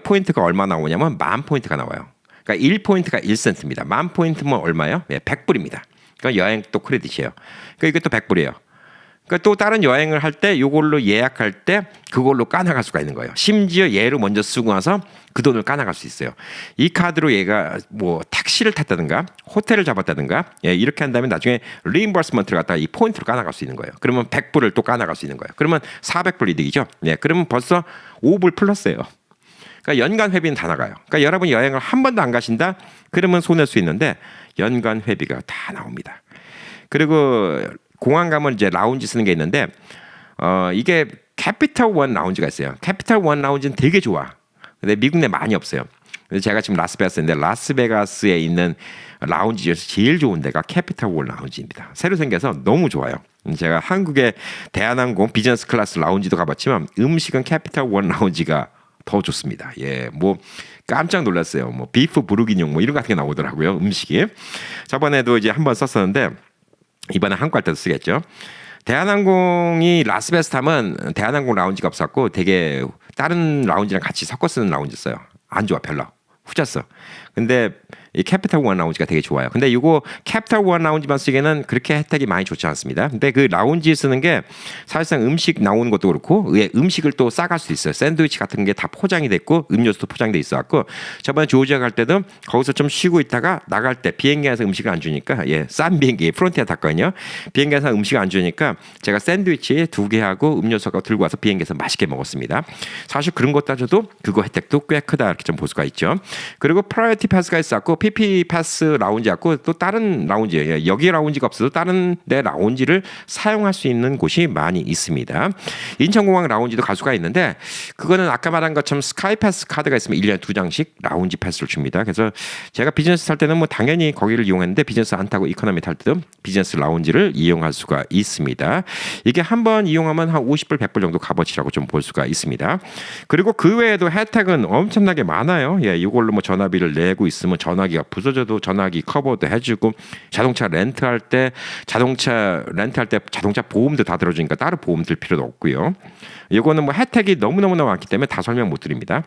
포인트가 얼마 나오냐면 10,000포인트가 나와요. 그러니까 1포인트가 1센트입니다. 10,000포인트면 얼마예요? 100불입니다. 그러니까 여행 또 크레딧이에요. 그러니까 이게 또 100불이에요. 그러니까 또 다른 여행을 할 때 이걸로 예약할 때 그걸로 까나갈 수가 있는 거예요. 심지어 얘로 먼저 쓰고 나서 그 돈을 까나갈 수 있어요. 이 카드로 얘가 뭐 택시를 탔다든가 호텔을 잡았다든가 이렇게 한다면 나중에 리임버스먼트를 갖다가 이 포인트로 까나갈 수 있는 거예요. 그러면 100불을 또 까나갈 수 있는 거예요. 그러면 400불 이득이죠. 그러면 벌써 5불 플러스예요. 그러니까 연간 회비는 다 나가요. 그러니까 여러분이 여행을 한 번도 안 가신다? 그러면 손낼 수 있는데 연간 회비가 다 나옵니다. 그리고 공항 가면 이제 라운지 쓰는 게 있는데 이게 캐피털 원 라운지가 있어요. 캐피털 원 라운지는 되게 좋아. 근데 미국 내 많이 없어요. 그래서 제가 지금 라스베가스인데 라스베가스에 있는 라운지 중에서 제일 좋은 데가 캐피털 원 라운지입니다. 새로 생겨서 너무 좋아요. 제가 한국의 대한항공 비즈니스 클래스 라운지도 가봤지만 음식은 캐피털 원 라운지가 더 좋습니다. 예, 뭐 깜짝 놀랐어요. 뭐 비프 부르기뇽 뭐 이런 같은 게 나오더라고요. 음식이. 저번에도 이제 한번 썼었는데 이번에 한국 갈 때도 쓰겠죠. 대한항공이 라스베가스 타면 대한항공 라운지가 없었고 되게 다른 라운지랑 같이 섞어 쓰는 라운지였어요. 안 좋아 별로. 후졌어. 근데 이 캐피털 원 라운지가 되게 좋아요. 근데 이거 캐피털 원 라운지만 쓰기에는 그렇게 혜택이 많이 좋지 않습니다. 근데 그 라운지 쓰는 게 사실상 음식 나오는 것도 그렇고 음식을 또 싸갈 수 있어요. 샌드위치 같은 게 다 포장이 됐고 음료수도 포장돼 있어갖고 저번에 조지아 갈 때도 거기서 좀 쉬고 있다가 나갈 때 비행기에서 음식을 안 주니까 싼 비행기 프론티어 탔거든요. 비행기에서 음식을 안 주니까 제가 샌드위치 2개 하고 음료수가 들고 와서 비행기에서 맛있게 먹었습니다. 사실 그런 것 따져도 그거 혜택도 꽤 크다 이렇게 좀 볼 수가 있죠. 그리고 프라이어티 패스가 있었고 PP 패스 라운지 갖고 또 다른 라운지 여기 라운지가 없어도 다른 데 라운지를 사용할 수 있는 곳이 많이 있습니다. 인천공항 라운지도 갈 수가 있는데 그거는 아까 말한 것처럼 스카이 패스 카드가 있으면 1년에 2장씩 라운지 패스를 줍니다. 그래서 제가 비즈니스 탈 때는 뭐 당연히 거기를 이용했는데 비즈니스 안 타고 이코노미 탈 때도 비즈니스 라운지를 이용할 수가 있습니다. 이게 한번 이용하면 한 50불 100불 정도 값어치라고 좀 볼 수가 있습니다. 그리고 그 외에도 혜택은 엄청나게 많아요. 이걸로 뭐 전화비를 내고 있으면 전화기가 부서져도 전화기 커버도 해주고 자동차 렌트할 때 자동차 보험도 다 들어주니까 따로 보험 들 필요도 없고요. 이거는 뭐 혜택이 너무너무 많기 때문에 다 설명 못 드립니다.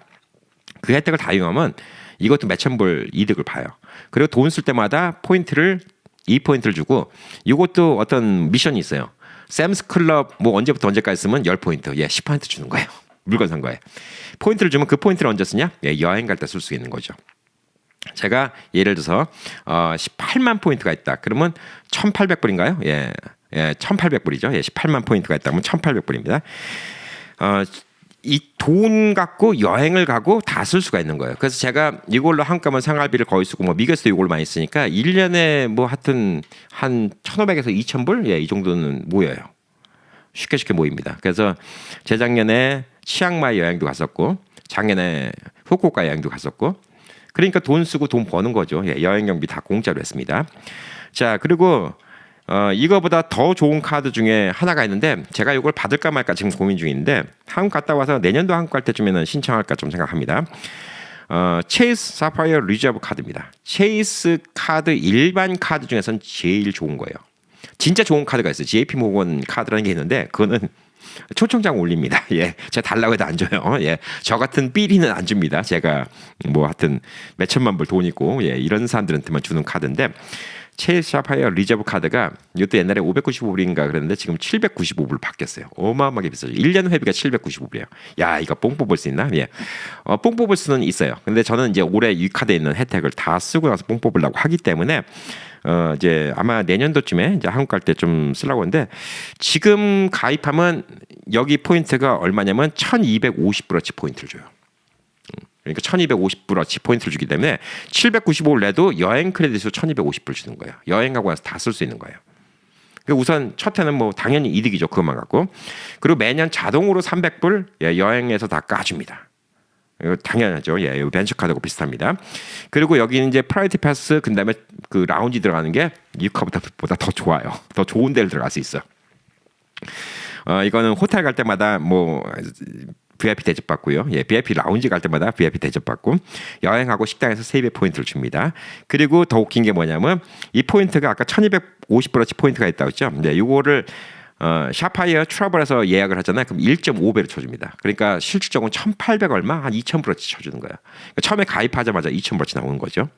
그 혜택을 다 이용하면 이것도 몇천 불 이득을 봐요. 그리고 돈 쓸 때마다 포인트를 주고 이것도 어떤 미션이 있어요. 샘스 클럽 뭐 언제부터 언제까지 쓰면 10포인트 10% 주는 거예요. 물건 산 거예요. 포인트를 주면 그 포인트를 언제 쓰냐? 여행 갈 때 쓸 수 있는 거죠. 제가 예를 들어서 18만 포인트가 있다. 그러면 1,800불인가요? 1,800불이죠. 18만 포인트가 있다면 1,800불입니다. 이 돈 갖고 여행을 가고 다 쓸 수가 있는 거예요. 그래서 제가 이걸로 한국 가면 생활비를 거의 쓰고 뭐 미국에서도 이걸로 많이 쓰니까 1년에 뭐 하여튼 한 1,500에서 2,000불? 이 정도는 모여요. 쉽게 모입니다. 그래서 재작년에 치앙마이 여행도 갔었고 작년에 후쿠오카 여행도 갔었고 그러니까 돈 쓰고 돈 버는 거죠. 여행 경비 다 공짜로 했습니다. 자, 그리고 이거보다 더 좋은 카드 중에 하나가 있는데 제가 이걸 받을까 말까 지금 고민 중인데 한국 갔다 와서 내년도 한국 갈 때쯤에는 신청할까 좀 생각합니다. 체이스 사파이어 리저브 카드입니다. 체이스 카드 일반 카드 중에서는 제일 좋은 거예요. 진짜 좋은 카드가 있어요. JP 모건 카드라는 게 있는데 그거는 초청장 올립니다. 제가 달라고 해도 안 줘요. 저 같은 삐리는 안 줍니다. 제가 뭐 하여튼 몇 천만 불 돈 있고 이런 사람들한테만 주는 카드인데 체이스 사파이어 리저브 카드가 이것도 옛날에 595불인가 그랬는데 지금 795불 바뀌었어요. 어마어마하게 비싸죠. 1년 회비가 795불이에요. 야, 이거 뽕 뽑을 수 있나? 뽕 뽑을 수는 있어요. 근데 저는 이제 올해 이 카드에 있는 혜택을 다 쓰고 나서 뽕 뽑으려고 하기 때문에 이제 아마 내년도쯤에 이제 한국 갈 때 좀 쓰려고 하는데 지금 가입하면 여기 포인트가 얼마냐면 1,250불어치 포인트를 줘요. 그러니까 1,250불어치 포인트를 주기 때문에 795를 내도 여행 크레딧으로 1,250불 주는 거예요. 여행 가고 나서 다 쓸 수 있는 거예요. 그러니까 우선 첫 해는 뭐 당연히 이득이죠. 그것만 갖고. 그리고 매년 자동으로 300불 여행에서 다 까줍니다. 이거 당연하죠. 벤처카드하고 비슷합니다. 그리고 여기는 이제 프라이어티 패스 그다음에 그 라운지 들어가는 게 유카보다 더 좋아요. 더 좋은 데를 들어갈 수 있어. 이거는 호텔 갈 때마다 뭐 VIP 대접받고요. VIP 라운지 갈 때마다 VIP 대접받고 여행하고 식당에서 세배 포인트를 줍니다. 그리고 더 웃긴 게 뭐냐면 이 포인트가 아까 1,250불어치 포인트가 있다고 했죠. 이거를 샤파이어 트러블에서 예약을 하잖아요. 그럼 1.5배로 쳐줍니다. 그러니까 실질적으로 1,800 얼마 한 2,000불어치 쳐주는 거예요. 그러니까 처음에 가입하자마자 2,000불어치 나오는 거죠.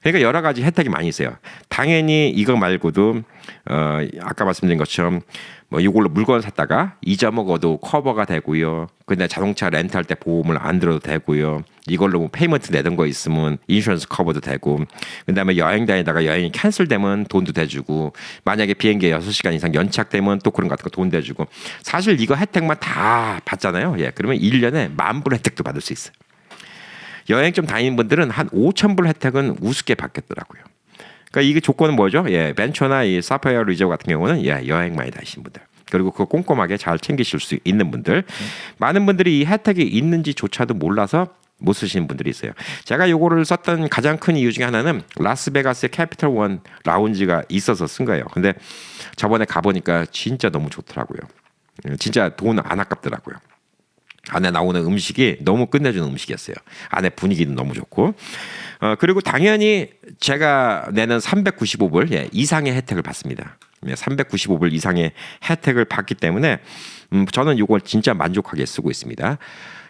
그러니까 여러 가지 혜택이 많이 있어요. 당연히 이거 말고도 아까 말씀드린 것처럼 뭐 이걸로 물건 샀다가 잊어먹어도 커버가 되고요. 근데 자동차 렌트할 때 보험을 안 들어도 되고요. 이걸로 뭐 페이먼트 내던 거 있으면 인슈런스 커버도 되고 그다음에 여행 다니다가 여행이 캔슬되면 돈도 대주고 만약에 비행기 6시간 이상 연착되면 또 그런 거 같은 거 돈 대주고 사실 이거 혜택만 다 받잖아요. 그러면 1년에 10,000불 혜택도 받을 수 있어요. 여행 좀 다니는 분들은 한 5,000불 혜택은 우습게 받겠더라고요. 그러니까 이게 조건은 뭐죠? 예, 벤처나 이 사파이어 리저브 같은 경우는 예, 여행 많이 다니신 분들. 그리고 그거 꼼꼼하게 잘 챙기실 수 있는 분들. 많은 분들이 이 혜택이 있는지조차도 몰라서 못 쓰시는 분들이 있어요. 제가 요거를 썼던 가장 큰 이유 중에 하나는 라스베가스의 캐피털 원 라운지가 있어서 쓴 거예요. 근데 저번에 가보니까 진짜 너무 좋더라고요. 진짜 돈 안 아깝더라고요. 안에 나오는 음식이 너무 끝내주는 음식이었어요. 안에 분위기는 너무 좋고. 그리고 당연히 제가 내는 395불 예, 이상의 혜택을 받습니다. 395불 이상의 혜택을 받기 때문에 저는 이걸 진짜 만족하게 쓰고 있습니다.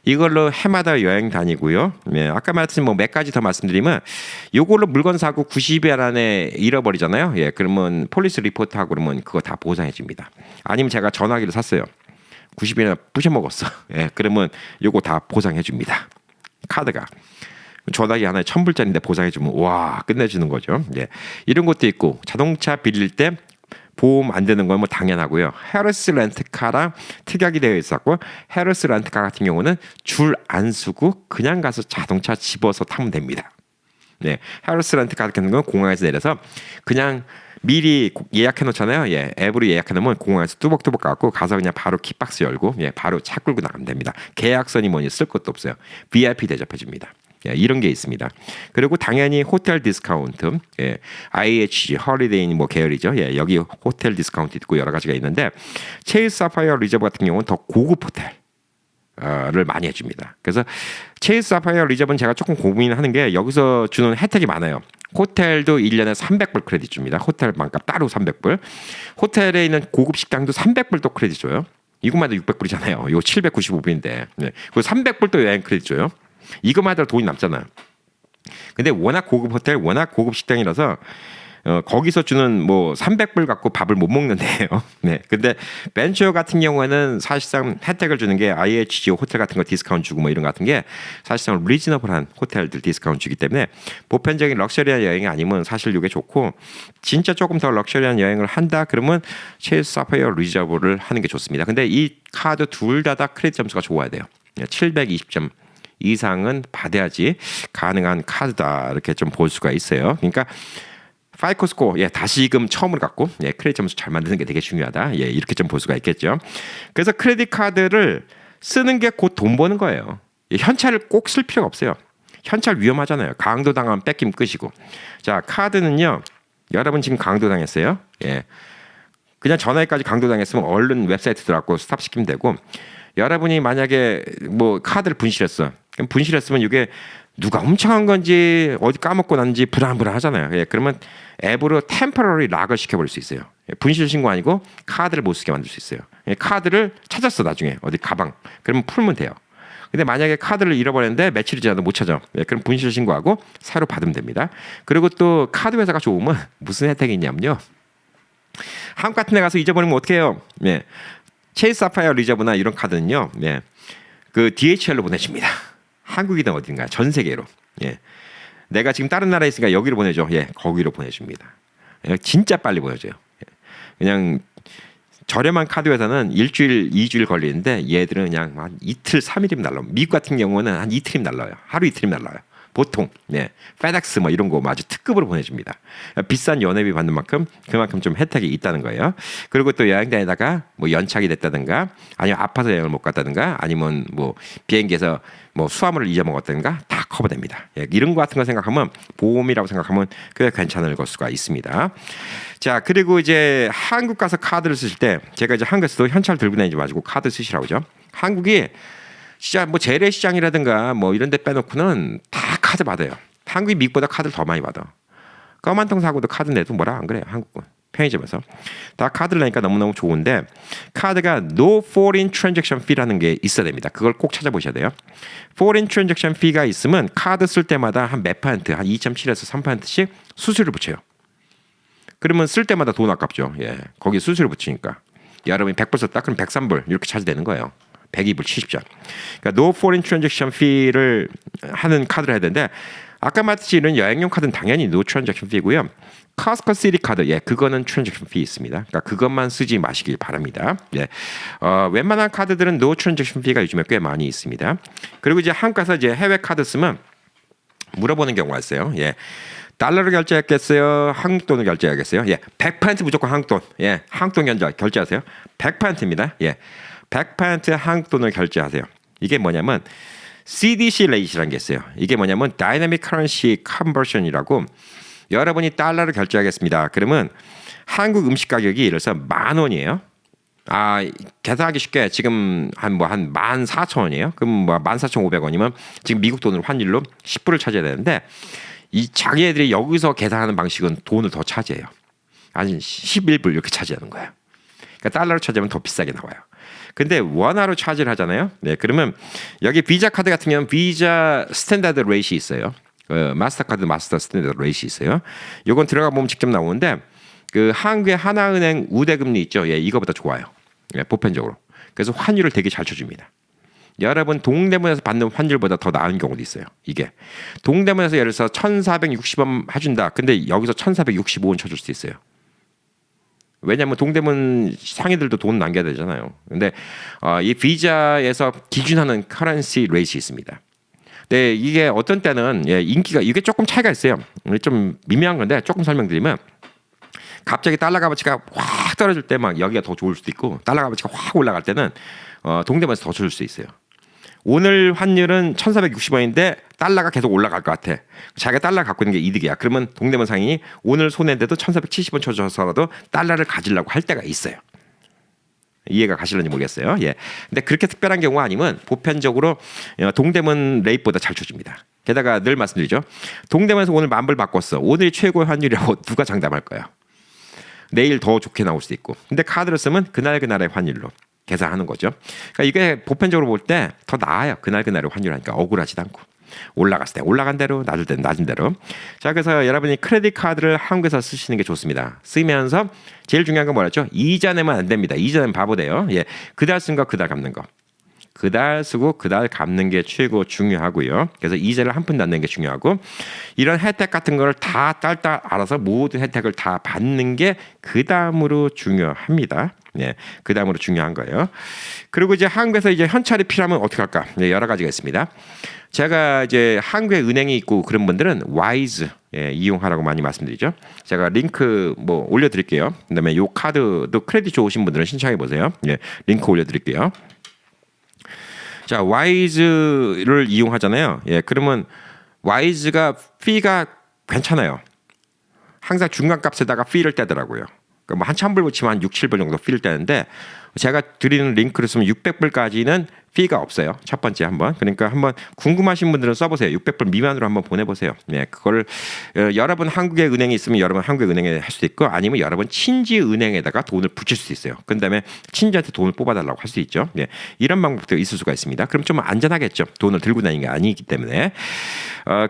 이걸로 해마다 여행 다니고요. 예, 아까 말씀 몇 가지 더 말씀드리면 이걸로 물건 사고 90일 안에 잃어버리잖아요. 예, 그러면 폴리스 리포트하고 그러면 그거 다 보상해 줍니다. 아니면 제가 전화기를 샀어요. 90일이나 부셔먹었어. 예, 그러면 요거 다 보상해 줍니다. 카드가. 전화기 하나에 1,000불짜리인데 보상해 주면 와 끝내주는 거죠. 예, 이런 것도 있고 자동차 빌릴 때 보험 안 되는 건 뭐 당연하고요. 헤르스 렌트카랑 특약이 되어 있었고 헤르스 렌트카 같은 경우는 줄 안 서고 그냥 가서 자동차 집어서 타면 됩니다. 네, 헤르스 렌트카 같은 경우는 공항에서 내려서 그냥 미리 예약해 놓잖아요. 예, 앱으로 예약해 놓으면 공항에서 뚜벅뚜벅 가고 가서 그냥 바로 키박스 열고 예, 바로 차 끌고 나가면 됩니다. 계약서니 뭐니 쓸 것도 없어요. VIP 대접해 줍니다. 예, 이런 게 있습니다. 그리고 당연히 호텔 디스카운트, 예, IHG, 홀리데이 뭐 계열이죠. 예, 여기 호텔 디스카운트 있고 여러 가지가 있는데 체이스 사파이어 리저브 같은 경우는 더 고급 호텔을 많이 해줍니다. 그래서 체이스 사파이어 리저브는 제가 조금 고민하는 게 여기서 주는 혜택이 많아요. 호텔도 1년에 300불 크레딧 줍니다. 호텔 방값 따로 300불. 호텔에 있는 고급 식당도 300불 또 크레딧 줘요. 이것만 해도 600불이잖아요. 이거 795불인데. 네. 그리고 300불 또 여행 크레딧 줘요. 이것만 해도 돈이 남잖아요. 근데 워낙 고급 호텔, 워낙 고급 식당이라서 거기서 주는 뭐 300불 갖고 밥을 못 먹는데요. 네. 근데 벤처 같은 경우에는 사실상 혜택을 주는 게 IHG 호텔 같은 거 디스카운트 주고 뭐 이런 거 같은 게 사실상 리즈너블한 호텔들 디스카운트 주기 때문에 보편적인 럭셔리한 여행이 아니면 사실 이게 좋고 진짜 조금 더 럭셔리한 여행을 한다 그러면 체이스 사파이어 리저브를 하는 게 좋습니다. 근데 이 카드 둘 다 크레딧 점수가 좋아야 돼요. 720점 이상은 받아야지 가능한 카드다 이렇게 좀 볼 수가 있어요. 그러니까 파이코 스코어 예, 다시금 처음으로 갖고 예, 크레딧 점수 잘 만드는 게 되게 중요하다. 예, 이렇게 좀 볼 수가 있겠죠. 그래서 크레딧 카드를 쓰는 게 곧 돈 버는 거예요. 예, 현찰을 꼭 쓸 필요가 없어요. 현찰 위험하잖아요. 강도 당하면 뺏김 끝이고. 자, 카드는요. 여러분 지금 강도 당했어요. 예. 그냥 전화기까지 강도 당했으면 얼른 웹사이트 들어가고 스탑시키면 되고 여러분이 만약에 뭐 카드를 분실했어. 그럼 분실했으면 이게 누가 훔쳐간 건지 어디 까먹고 났는지 불안불안하잖아요. 예, 그러면 앱으로 템퍼러리 락을 시켜버릴 수 있어요. 예, 분실 신고 아니고 카드를 못 쓰게 만들 수 있어요. 예, 카드를 찾았어 나중에 어디 가방. 그러면 풀면 돼요. 근데 만약에 카드를 잃어버렸는데 며칠이 지나도 못 찾아. 예, 그럼 분실 신고하고 새로 받으면 됩니다. 그리고 또 카드 회사가 좋으면 무슨 혜택이 있냐면요. 한국 같은 데 가서 잊어버리면 어떻게 해요? 예. 체이스 사파이어 리저브나 이런 카드는요. 예. 그 DHL로 보내줍니다. 한국이든 어딘가 전 세계로. 예. 내가 지금 다른 나라에 있으니까 여기로 보내줘. 예, 거기로 보내줍니다. 예, 진짜 빨리 보내줘요. 예. 그냥 저렴한 카드 회사는 일주일, 2주일 걸리는데 얘들은 그냥 한 이틀, 3일이면 날라요. 미국 같은 경우는 한 이틀이면 날라요. 하루 이틀이면 날라요. 보통 네, 페덱스 뭐 이런 거 아주 특급으로 보내줍니다. 비싼 연회비 받는 만큼 그만큼 좀 혜택이 있다는 거예요. 그리고 또 여행 다니다가 뭐 연착이 됐다든가 아니면 아파서 여행을 못 갔다든가 아니면 뭐 비행기에서 뭐 수화물을 잊어먹었다든가 다 커버됩니다. 예, 이런 거 같은 거 생각하면 보험이라고 생각하면 꽤 괜찮을 걸 수가 있습니다. 자, 그리고 이제 한국 가서 카드를 쓰실 때 제가 이제 한국에서도 현찰 들고 다니지 마시고 카드 쓰시라고 그러죠. 한국이 진짜 뭐 재래시장이라든가 뭐 이런 데 빼놓고는 다 카드 받아요. 한국이 미국보다 카드를 더 많이 받아. 껌한통 사고도 카드 내도 뭐라 안 그래요. 한국은. 편의점에서. 다 카드를 내니까 너무너무 좋은데 카드가 No Foreign Transaction Fee라는 게 있어야 됩니다. 그걸 꼭 찾아보셔야 돼요. Foreign Transaction Fee가 있으면 카드 쓸 때마다 한 몇 퍼센트, 한 2.7에서 3%씩 수수료를 붙여요. 그러면 쓸 때마다 돈 아깝죠. 예, 거기 수수료 붙이니까. 여러분이 100불 썼다 그럼 103불 이렇게 차지되는 거예요. 102불 70전. 그러니까 No Foreign Transaction Fee를 하는 카드를 해야 되는데 아까 말했듯이 이런 여행용 카드는 당연히 No Transaction Fee고요. Costco City 카드, 예, 그거는 Transaction Fee 있습니다. 그러니까 그것만 쓰지 마시길 바랍니다. 예, 웬만한 카드들은 No Transaction Fee가 요즘에 꽤 많이 있습니다. 그리고 이제 한국 가서 이제 해외 카드 쓰면 물어보는 경우가 있어요. 예, 달러로 결제했겠어요? 한국 돈으로 결제하겠어요? 예, 100% 무조건 한국 돈. 예, 한국 돈 결제하세요. 100%입니다. 예, 100% 한국 돈을 결제하세요. 이게 뭐냐면 CDC 레이트라는 게 있어요. 이게 뭐냐면 Dynamic Currency Conversion이라고 여러분이 달러를 결제하겠습니다. 그러면 한국 음식 가격이 예를 들어서 10,000원이에요. 계산하기 쉽게 지금 한 14,000원이에요. 그럼 뭐 14,500원이면 지금 미국 돈으로 환율로 10불을 차지해야 되는데 이 자기애들이 여기서 계산하는 방식은 돈을 더 차지해요. 아니 11불 이렇게 차지하는 거예요. 그러니까 달러로 차지하면 더 비싸게 나와요. 근데 원화로 차지를 하잖아요. 네, 그러면 여기 비자 카드 같은 경우는 비자 스탠다드 레이트이 있어요. 마스터카드 마스터 스탠다드 레이트이 있어요. 요건 들어가 보면 직접 나오는데 그 한국의 하나은행 우대금리 있죠. 예, 이거보다 좋아요. 예, 보편적으로. 그래서 환율을 되게 잘 쳐줍니다. 여러분 동대문에서 받는 환율보다 더 나은 경우도 있어요. 이게 동대문에서 예를 들어서 1,460원 해준다. 근데 여기서 1,465원 쳐줄 수 있어요. 왜냐하면 동대문 상인들도 돈 남겨야 되잖아요. 근데 이 비자에서 기준하는 커런시 레이트이 있습니다. 네, 이게 어떤 때는 인기가 이게 조금 차이가 있어요. 좀 미묘한 건데 조금 설명드리면 갑자기 달러 값어치가 확 떨어질 때 막 여기가 더 좋을 수도 있고 달러 값어치가 확 올라갈 때는 동대문에서 더 줄 수 있어요. 오늘 환율은 1,460원인데 달러가 계속 올라갈 것 같아. 자기가 달러 갖고 있는 게 이득이야. 그러면 동대문 상인이 오늘 손해인데도 1,470원 쳐줘서라도 달러를 가지려고 할 때가 있어요. 이해가 가실런지 모르겠어요. 예. 근데 그렇게 특별한 경우가 아니면 보편적으로 동대문 레이트보다 잘 쳐줍니다. 게다가 늘 말씀드리죠. 동대문에서 오늘 10,000불 바꿨어. 오늘이 최고의 환율이라고 누가 장담할 거예요. 내일 더 좋게 나올 수도 있고. 근데 카드를 쓰면 그날의 환율로 계산하는 거죠. 그러니까 이게 보편적으로 볼 때 더 나아요. 그날의 환율 하니까 억울하지도 않고. 올라갔을 때 올라간 대로 낮을 때 낮은 대로. 자, 그래서 여러분이 크레딧 카드를 한국에서 쓰시는 게 좋습니다. 쓰면서 제일 중요한 건 뭐였죠? 이자 내면 안 됩니다. 이자 내면 바보 돼요. 예, 그달 쓴 거 그달 갚는 거. 그달 쓰고 그달 갚는 게 최고 중요하고요. 그래서 이자를 한 푼도 안 내는 게 중요하고 이런 혜택 같은 거를 다 딸딸 알아서 모든 혜택을 다 받는 게 그 다음으로 중요합니다. 예, 그 다음으로 중요한 거예요. 그리고 이제 한국에서 이제 현찰이 필요하면 어떻게 할까? 네, 여러 가지가 있습니다. 제가 이제 한국에 은행이 있고 그런 분들은 와이즈 이용하라고 많이 말씀드리죠. 제가 링크 뭐 올려드릴게요. 그다음에 요 카드도 크레딧 좋으신 분들은 신청해 보세요. 예, 링크 올려드릴게요. 자, 와이즈를 이용하잖아요. 예, 그러면 와이즈가 피가 괜찮아요. 항상 중간값에다가 피를 떼더라고요. 그러니까 뭐 한 1,000불 붙이면 한 6, 7불 정도 피를 떼는데 제가 드리는 링크를 쓰면 600불까지는 피가 없어요. 첫 번째 한번. 그러니까 한번 궁금하신 분들은 써보세요. 600불 미만으로 한번 보내보세요. 네, 그걸 여러분 한국의 은행에 있으면 여러분 한국의 은행에 할 수도 있고 아니면 여러분 친지 은행에다가 돈을 붙일 수 있어요. 그 다음에 친지한테 돈을 뽑아달라고 할 수 있죠. 네, 이런 방법도 있을 수가 있습니다. 그럼 좀 안전하겠죠. 돈을 들고 다니는 게 아니기 때문에.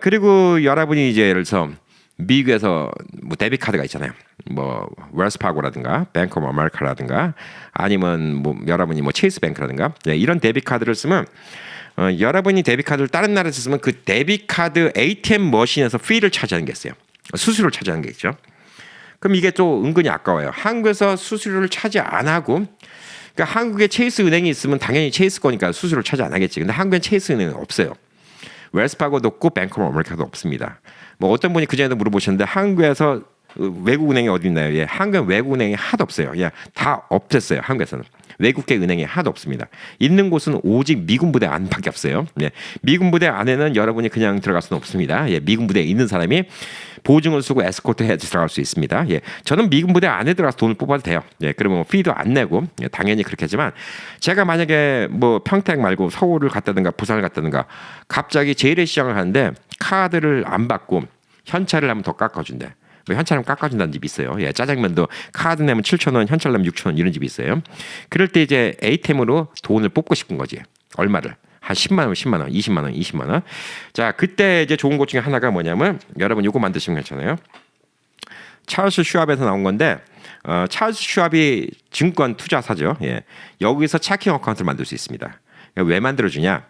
그리고 여러분이 이제 예를 들어서 미국에서 뭐 데뷔 카드가 있잖아요. 뭐 웰스파고라든가 뱅크 오브 아메리카라든가 아니면 뭐 여러분이 뭐 체이스 뱅크라든가 이런 데뷔 카드를 쓰면 여러분이 데뷔 카드를 다른 나라에서 쓰면 그 데뷔 카드 ATM 머신에서 피를 차지하는 게 있어요. 수수료를 차지하는 게 있죠. 그럼 이게 좀 은근히 아까워요. 한국에서 수수료를 차지 안 하고 그러니까 한국에 체이스 은행이 있으면 당연히 체이스 거니까 수수료를 차지 안 하겠지. 근데 한국엔 체이스 은행은 없어요. 웰스파고도 없고 뱅크 오브 아메리카도 없습니다. 뭐 어떤 분이 그전에도 물어보셨는데 한국에서 외국 은행이 어디 있나요? 예, 한국엔 외국 은행이 하나도 없어요. 예, 다 없앴어요. 한국에서는 외국계 은행이 하나도 없습니다. 있는 곳은 오직 미군 부대 안밖에 없어요. 예, 미군 부대 안에는 여러분이 그냥 들어갈 수는 없습니다. 예, 미군 부대에 있는 사람이 보증을 쓰고 에스코트 해야지 들어갈 수 있습니다. 예, 저는 미군 부대 안에 들어가서 돈을 뽑아도 돼요. 예, 그러면 뭐 피도 안 내고 당연히 그렇게 하지만 제가 만약에 뭐 평택 말고 서울을 갔다든가 부산을 갔다든가 갑자기 재래시장을 하는데 카드를 안 받고 현찰을 하면 더 깎아준대. 뭐 현찰하면 깎아준다는 집이 있어요. 예, 짜장면도 카드 내면 7,000원, 현찰 내면 6,000원 이런 집이 있어요. 그럴 때 이제 ATM으로 돈을 뽑고 싶은 거지. 얼마를? 한 10만 원, 10만 원, 20만 원, 20만 원. 자, 그때 이제 좋은 것 중에 하나가 뭐냐면 여러분 요거 만드시면 괜찮아요. 찰스 슈왑에서 나온 건데 찰스 슈왑이 증권 투자사죠. 예, 여기서 체킹 어카운트를 만들 수 있습니다. 왜 만들어주냐?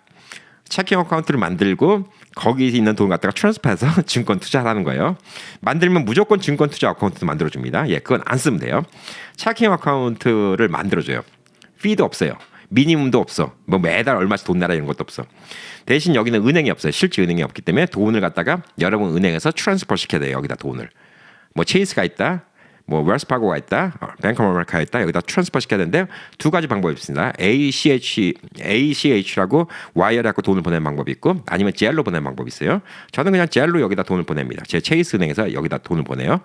체킹 어카운트를 만들고 거기 있는 돈 갖다가 트랜스퍼해서 증권 투자를 하는 거예요. 만들면 무조건 증권 투자 어카운트도 만들어줍니다. 예, 그건 안 쓰면 돼요. 체킹 어카운트를 만들어줘요. 피도 없어요. 미니멈도 없어. 뭐 매달 얼마씩 돈 내라 이런 것도 없어. 대신 여기는 은행이 없어요. 실제 은행이 없기 때문에 돈을 갖다가 여러분 은행에서 트랜스퍼 시켜야 돼요. 여기다 돈을. 뭐 체이스가 있다. 뭐 웰스파고가 있다, 뱅크 오브 아메리카가 있다. 여기다 트랜스퍼 시켜야 되는데 두 가지 방법이 있습니다. ACH라고 와이어갖고 돈을 보내는 방법이 있고 아니면 젤로 보내는 방법이 있어요. 저는 그냥 젤로 여기다 돈을 보냅니다. 제 체이스 은행에서 여기다 돈을 보내요.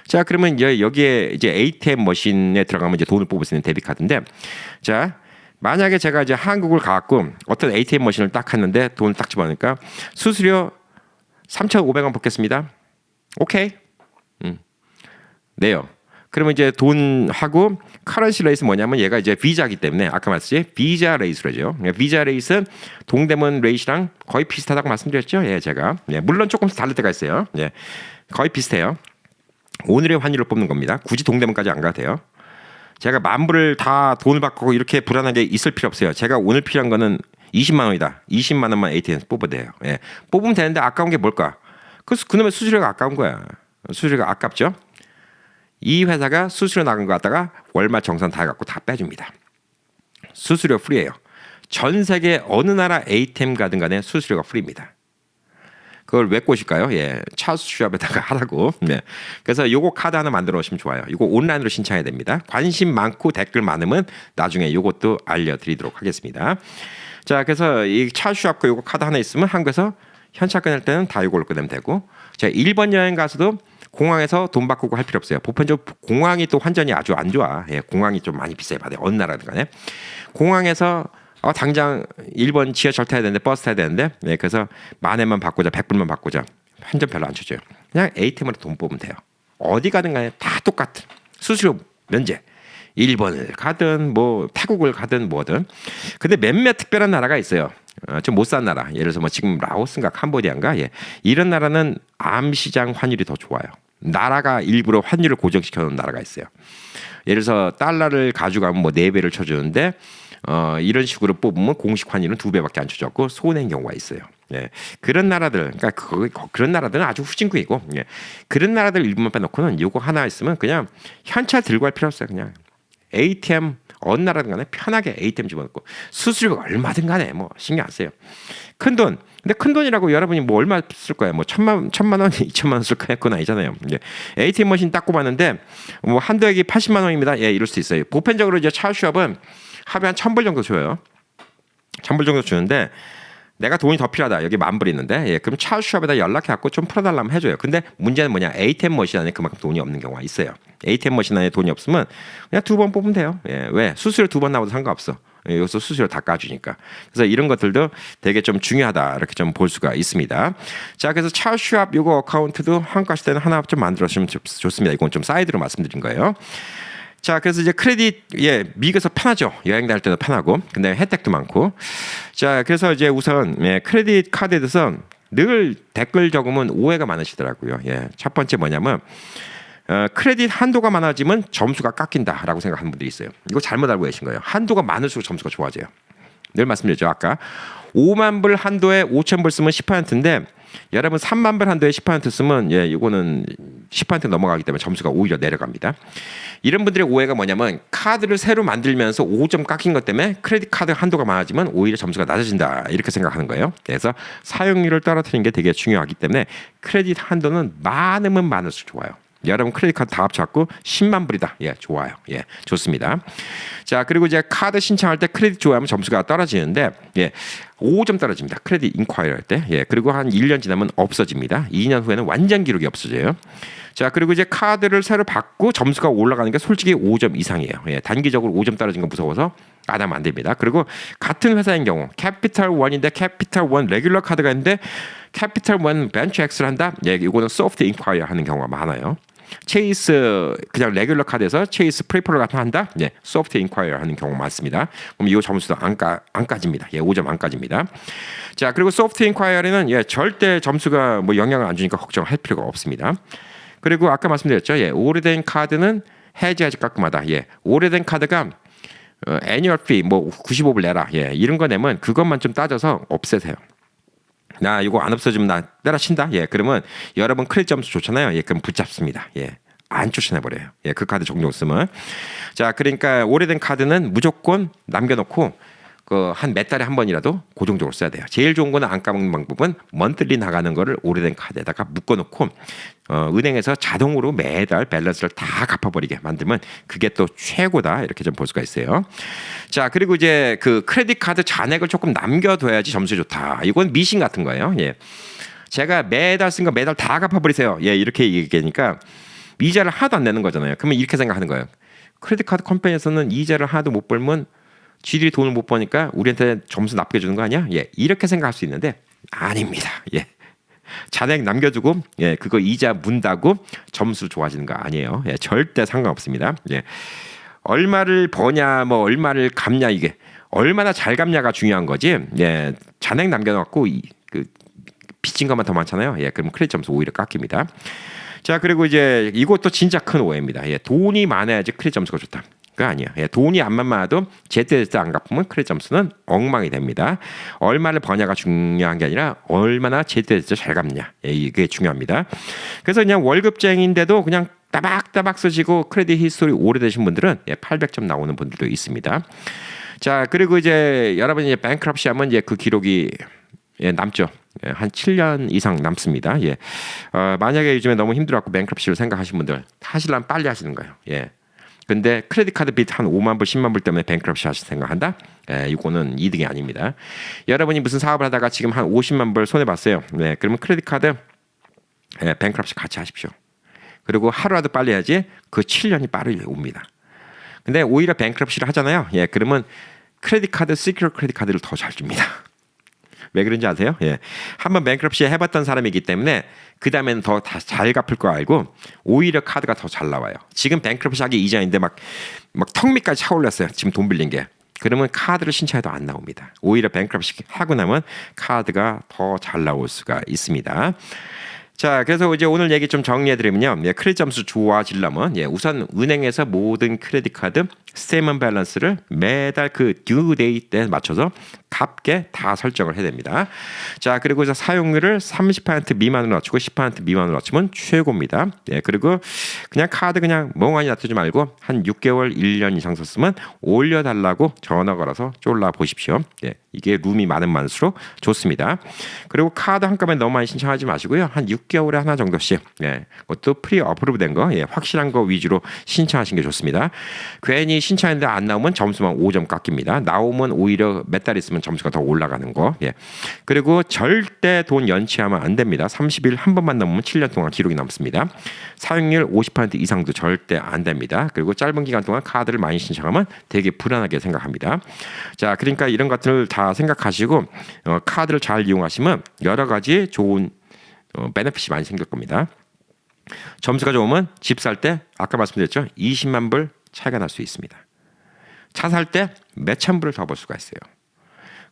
자, 그러면 이제 여기에 이제 ATM 머신에 들어가면 이제 돈을 뽑을 수 있는 데뷔 카드인데, 자, 만약에 제가 이제 한국을 가갖고 어떤 ATM 머신을 딱 했는데 돈을 딱 집어넣으니까 수수료 3,500원 받겠습니다. 오케이. 네요. 그러면 이제 돈하고 커런시 레이스 뭐냐면 얘가 이제 비자이기 때문에 아까 말씀드렸지 비자 레이스로죠. 비자 레이스는 동대문 레이스랑 거의 비슷하다고 말씀드렸죠. 예, 제가. 예, 물론 조금씩 다를 때가 있어요. 예, 거의 비슷해요. 오늘의 환율을 뽑는 겁니다. 굳이 동대문까지 안 가도 돼요. 제가 만불을 다 돈을 받고 이렇게 불안하게 있을 필요 없어요. 제가 오늘 필요한 거는 20만 원이다. 20만 원만 ATM에서 뽑아도 돼요. 예, 뽑으면 되는데 아까운 게 뭘까? 그놈의 수수료가 아까운 거야. 수수료가 아깝죠. 이 회사가 수수료 나간 거 갖다가 월말 정산 다 해갖고 다 빼줍니다. 수수료 프리예요. 전 세계 어느 나라 ATM 가든 간에 수수료가 프리입니다. 그걸 왜 꼬실까요? 예, 찰스 슈왑에다가 하라고. 네. 그래서 요거 카드 하나 만들어 오시면 좋아요. 이거 온라인으로 신청해야 됩니다. 관심 많고 댓글 많으면 나중에 요것도 알려드리도록 하겠습니다. 자, 그래서 이 찰스 슈왑 요거 카드 하나 있으면 한국에서 현찰 끊을 때는 다 요걸로 끊으면 되고, 제가 일본 여행 가서도 공항에서 돈 바꾸고 할 필요 없어요. 보편적으로 공항이 또 환전이 아주 안 좋아. 예, 공항이 좀 많이 비싸게 받아요. 어느 나라든 간에. 공항에서 당장 일본 지하철 타야 되는데 버스 타야 되는데 그래서 10,000원만 바꾸자 100불만 바꾸자. 환전 별로 안 쳐줘요. 그냥 ATM으로 돈 뽑으면 돼요. 어디 가든 간에 다 똑같은 수수료 면제. 일본을 가든 뭐 태국을 가든 뭐든. 근데 몇몇 특별한 나라가 있어요. 좀 못 산 나라. 예를 들어서 뭐 지금 라오스인가 캄보디아인가. 예. 이런 나라는 암시장 환율이 더 좋아요. 나라가 일부러 환율을 고정시켜 놓은 나라가 있어요. 예를 들어서 달러를 가져가면 뭐 4배를 쳐주는데 이런 식으로 뽑으면 공식 환율은 2배밖에 안 쳐줬고 손해인 경우가 있어요. 예. 그런 나라들, 그러니까 그런 나라들은 아주 후진국이고, 예. 그런 나라들 일부만 빼놓고는 이거 하나 있으면 그냥 현찰 들고 할 필요 없어요. 그냥 ATM 어느 나라든 간에 편하게 ATM 집어넣고 수수료가 얼마든 간에 뭐 신경 안 써요. 큰 돈. 근데 큰 돈이라고 여러분이 뭐 얼마 쓸 거예요? 뭐 1,000만 원, 2,000만 원 쓸 거야? 그건 아니잖아요. 이제 ATM 머신 딱 꼽았는데 뭐 한도액이 80만 원입니다. 예, 이럴 수 있어요. 보편적으로 이제 찰스 슈왑은 하루에 한 1,000불 정도 줘요. 1,000불 정도 주는데 내가 돈이 더 필요하다. 여기 10,000불 있는데, 예, 그럼 찰스 슈왑에다 연락해갖고 좀 풀어달라면 해줘요. 근데 문제는 뭐냐? ATM 머신 안에 그만큼 돈이 없는 경우가 있어요. ATM 머신 안에 돈이 없으면 그냥 2번 뽑으면 돼요. 예, 왜? 수수료 2번 나와도 상관없어. 예, 여기서 수수료 다 까주니까. 그래서 이런 것들도 되게 좀 중요하다. 이렇게 좀 볼 수가 있습니다. 자, 그래서 찰스 슈왑 요거 어카운트도 한국 가실 때는 하나 좀 만들어주시면 좋습니다. 이건 좀 사이드로 말씀드린 거예요. 자, 그래서 이제 크레딧, 예, 미국에서 편하죠. 여행 다닐 때도 편하고, 근데 혜택도 많고. 자, 그래서 이제 우선 크레딧 카드에 대해서 늘 댓글 적으면 오해가 많으시더라고요. 예, 첫 번째 뭐냐면 크레딧 한도가 많아지면 점수가 깎인다라고 생각하는 분들이 있어요. 이거 잘못 알고 계신 거예요. 한도가 많을수록 점수가 좋아져요. 늘 말씀드렸죠. 아까 5만 불 한도에 5,000불 쓰면 10%인데 여러분 3만 불 한도에 10% 쓰면 이거는 10% 넘어가기 때문에 점수가 오히려 내려갑니다. 이런 분들의 오해가 뭐냐면 카드를 새로 만들면서 5점 깎인 것 때문에 크레딧 카드 한도가 많아지면 오히려 점수가 낮아진다 이렇게 생각하는 거예요. 그래서 사용률을 떨어뜨리는 게 되게 중요하기 때문에 크레딧 한도는 많으면 많을수록 좋아요. 여러분 크레딧 카드 다 합쳐갖고 10만 불이다. 예, 좋아요. 예, 좋습니다. 자, 그리고 이제 카드 신청할 때 크레딧 좋아하면 점수가 떨어지는데, 예, 5점 떨어집니다. 크레딧 인콰이어 할 때. 예, 그리고 한 1년 지나면 없어집니다. 2년 후에는 완전 기록이 없어져요. 자, 그리고 이제 카드를 새로 받고 점수가 올라가는 게 솔직히 5점 이상이에요. 예, 단기적으로 5점 떨어진 거 무서워서 안 하면 안 됩니다. 그리고 같은 회사인 경우 캐피털 1인데 캐피털 1 레귤러 카드가 있는데 캐피털 1 벤처 X를 한다. 예, 이거는 소프트 인콰이어 하는 경우가 많아요. 체이스 그냥 레귤러 카드에서 체이스 프리퍼럴 같은 거 한다. 예, 소프트 인콰이어 하는 경우 많습니다. 그럼 이 점수도 안 까집니다. 예, 5점 안 까집니다. 자, 그리고 소프트 인콰이어는 예, 절대 점수가 뭐 영향을 안 주니까 걱정할 필요가 없습니다. 그리고 아까 말씀드렸죠. 예, 오래된 카드는 해지하지 깔끔하다. 예, 오래된 카드가 애니얼 피 뭐 95불 내라. 예, 이런 거 내면 그것만 좀 따져서 없애세요. 나 이거 안 없어지면 나 때려친다. 예, 그러면 여러분 크레딧 점수 좋잖아요. 예, 그럼 붙잡습니다. 예, 안 추천해버려요. 예, 그 카드 종종 쓰면. 자, 그러니까 오래된 카드는 무조건 남겨놓고 한 몇 달에 한 번이라도 고정적으로 써야 돼요. 제일 좋은 거는 안 까먹는 방법은 먼틀리 나가는 거를 오래된 카드에다가 묶어놓고 은행에서 자동으로 매달 밸런스를 다 갚아버리게 만들면 그게 또 최고다 이렇게 좀 볼 수가 있어요. 자, 그리고 이제 그 크레딧 카드 잔액을 조금 남겨둬야지 점수 좋다. 이건 미신 같은 거예요. 예. 제가 매달 쓴 거 매달 다 갚아버리세요. 예, 이렇게 얘기하니까 이자를 하나도 안 내는 거잖아요. 그러면 이렇게 생각하는 거예요. 크레딧 카드 컴퍼니에서는 이자를 하나도 못 벌면 지들이 돈을 못 버니까 우리한테 점수 나쁘게 주는 거 아니야? 예, 이렇게 생각할 수 있는데 아닙니다. 예, 잔액 남겨두고 예, 그거 이자 문다고 점수 좋아지는 거 아니에요. 예, 절대 상관없습니다. 예, 얼마를 버냐, 뭐 얼마를 갚냐 이게 얼마나 잘 갚냐가 중요한 거지. 예, 잔액 남겨놓고 그 빚진 것만 더 많잖아요. 예, 그럼 크레딧 점수 오히려 깎입니다. 자, 그리고 이제 이것도 진짜 큰 오해입니다. 예, 돈이 많아야지 크레딧 점수가 좋다. 그거 아니에요. 예, 돈이 안만 많아도 제때제때 안 갚으면 크레딧 점수는 엉망이 됩니다. 얼마를 버냐가 중요한 게 아니라 얼마나 제때제때 잘 갚냐. 예, 이게 중요합니다. 그래서 그냥 월급쟁인데도 그냥 따박따박 쓰시고 크레딧 히스토리 오래되신 분들은 예, 800점 나오는 분들도 있습니다. 자, 그리고 이제 여러분이 이제 뱅크럽시 하면 이제 그 기록이 예, 남죠. 예, 한 7년 이상 남습니다. 예. 만약에 요즘에 너무 힘들어갖고 뱅크럽시를 생각하시는 분들 하시려면 빨리 하시는 거예요. 예. 근데 크레딧 카드 빚 한 5만 불, 10만 불 때문에 뱅크럽시 하실 생각한다? 예, 이거는 이득이 아닙니다. 여러분이 무슨 사업을 하다가 지금 한 50만 불 손해 봤어요. 네, 그러면 크레딧 카드 예, 뱅크럽시 같이 하십시오. 그리고 하루라도 빨리 해야지 그 7년이 빠르게 옵니다. 근데 오히려 뱅크럽시를 하잖아요. 예, 그러면 크레딧 카드, 시큐어 크레딧 카드를 더 잘 줍니다. 왜 그런지 아세요? 예. 한번 뱅크럽시 해봤던 사람이기 때문에 그 다음에는 더 잘 갚을 거 알고 오히려 카드가 더 잘 나와요. 지금 뱅크럽시 하기 이전인데 막 턱 밑까지 차올랐어요. 지금 돈 빌린 게. 그러면 카드를 신청해도 안 나옵니다. 오히려 뱅크럽시 하고 나면 카드가 더 잘 나올 수가 있습니다. 자, 그래서 이제 오늘 얘기 좀 정리해드리면요. 예, 크레딧 점수 좋아지려면 예, 우선 은행에서 모든 크레딧 카드 스테이먼트 밸런스를 매달 그 듀 데이 때 맞춰서 값게 다 설정을 해야 됩니다. 자, 그리고 이제 사용률을 30% 미만으로 낮추고 10% 미만으로 낮추면 최고입니다. 예, 그리고 그냥 카드 그냥 멍하니 놔두지 말고 한 6개월, 1년 이상 썼으면 올려달라고 전화 걸어서 쫄라 보십시오. 예, 이게 룸이 많은 만수록 좋습니다. 그리고 카드 한꺼번에 너무 많이 신청하지 마시고요. 한 6개월에 하나 정도씩 예, 그것도 프리 어프로브 된 거, 예, 확실한 거 위주로 신청하시는 게 좋습니다. 괜히 신청했는데 안 나오면 점수만 5점 깎입니다. 나오면 오히려 몇 달 있으면 점수가 더 올라가는 거. 예. 그리고 절대 돈 연체하면 안 됩니다. 30일 한 번만 넘으면 7년 동안 기록이 남습니다. 사용률 50% 이상도 절대 안 됩니다. 그리고 짧은 기간 동안 카드를 많이 신청하면 되게 불안하게 생각합니다. 자, 그러니까 이런 것들을 다 생각하시고 카드를 잘 이용하시면 여러 가지 좋은 베네핏이 많이 생길 겁니다. 점수가 좋으면 집 살 때 아까 말씀드렸죠. 20만 불 차이가 날 수 있습니다. 차 살 때 몇천 불을 더 벌 수가 있어요.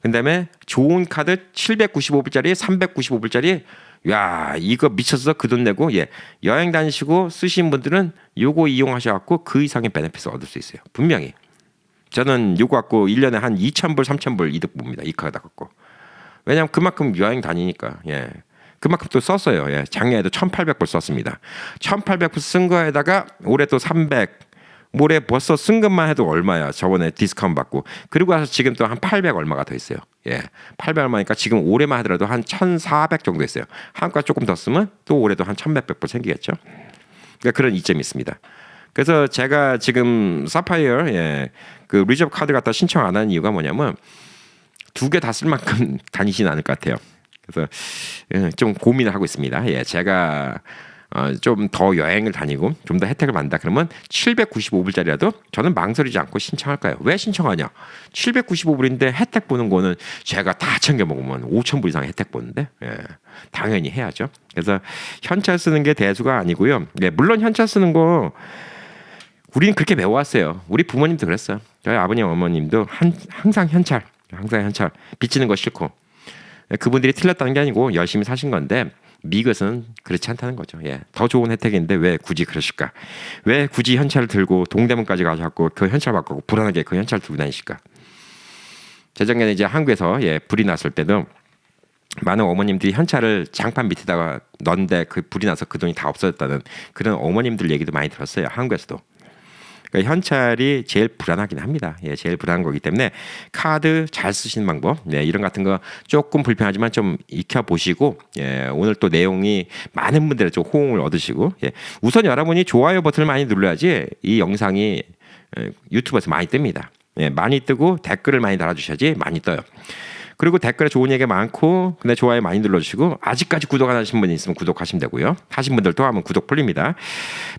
그 다음에 좋은 카드 795불짜리, 395불짜리 야, 이거 미쳤어. 그 돈 내고 예, 여행 다니시고 쓰신 분들은 요거 이용하셔갖고 그 이상의 베네핏을 얻을 수 있어요. 분명히. 저는 요거 갖고 1년에 한 2,000불, 3,000불 이득 봅니다. 이 카드 갖고. 왜냐하면 그만큼 여행 다니니까. 예. 그만큼 또 썼어요. 예. 작년에도 1,800불 썼습니다. 1,800불 쓴 거에다가 올해 또 300. 올해 벌써 쓴 것만 해도 얼마야. 저번에 디스카운트 받고. 그리고 와서 지금 또 한 800 얼마가 더 있어요. 예. 800 얼마니까 지금 올해만 하더라도 한 1,400 정도 있어요. 한가 조금 더 쓰면 또 올해도 한 1,100불 생기겠죠. 그러니까 그런 이점이 있습니다. 그래서 제가 지금 사파이어 예, 그 리저브 카드 갖다 신청 안 하는 이유가 뭐냐면 2개 다 쓸 만큼 다니진 않을 것 같아요. 그래서 좀 고민을 하고 있습니다. 예, 제가 좀 더 여행을 다니고 좀 더 혜택을 받는다 그러면 795불짜리라도 저는 망설이지 않고 신청할까요? 왜 신청하냐? 795불인데 혜택 보는 거는 제가 다 챙겨 먹으면 5,000불 이상 혜택 보는데 예, 당연히 해야죠. 그래서 현찰 쓰는 게 대수가 아니고요. 예, 물론 현찰 쓰는 거 우리는 그렇게 배워왔어요. 우리 부모님도 그랬어요. 저희 아버님 어머님도 항상 현찰 빚지는 거 싫고 그분들이 틀렸다는 게 아니고 열심히 사신 건데 미국에서는 그렇지 않다는 거죠. 예, 더 좋은 혜택인데 왜 굳이 그러실까? 왜 굳이 현찰을 들고 동대문까지 가셔갖고 그 현찰 받고 불안하게 그 현찰 들고 다니실까? 재작년에 이제 한국에서 예, 불이 났을 때도 많은 어머님들이 현찰을 장판 밑에다가 넣는데 그 불이 나서 그 돈이 다 없어졌다는 그런 어머님들 얘기도 많이 들었어요. 한국에서도. 그러니까 현찰이 제일 불안하긴 합니다. 예, 제일 불안한 거기 때문에 카드 잘 쓰시는 방법, 예, 이런 같은 거 조금 불편하지만 좀 익혀 보시고, 예, 오늘 또 내용이 많은 분들의 좀 호응을 얻으시고, 예, 우선 여러분이 좋아요 버튼을 많이 눌러야지 이 영상이 유튜브에서 많이 뜹니다. 예, 많이 뜨고 댓글을 많이 달아주셔야지 많이 떠요. 그리고 댓글에 좋은 얘기 많고 근데 좋아요 많이 눌러주시고 아직까지 구독 안 하신 분이 있으면 구독하시면 되고요. 하신 분들도 하면 구독 풀립니다.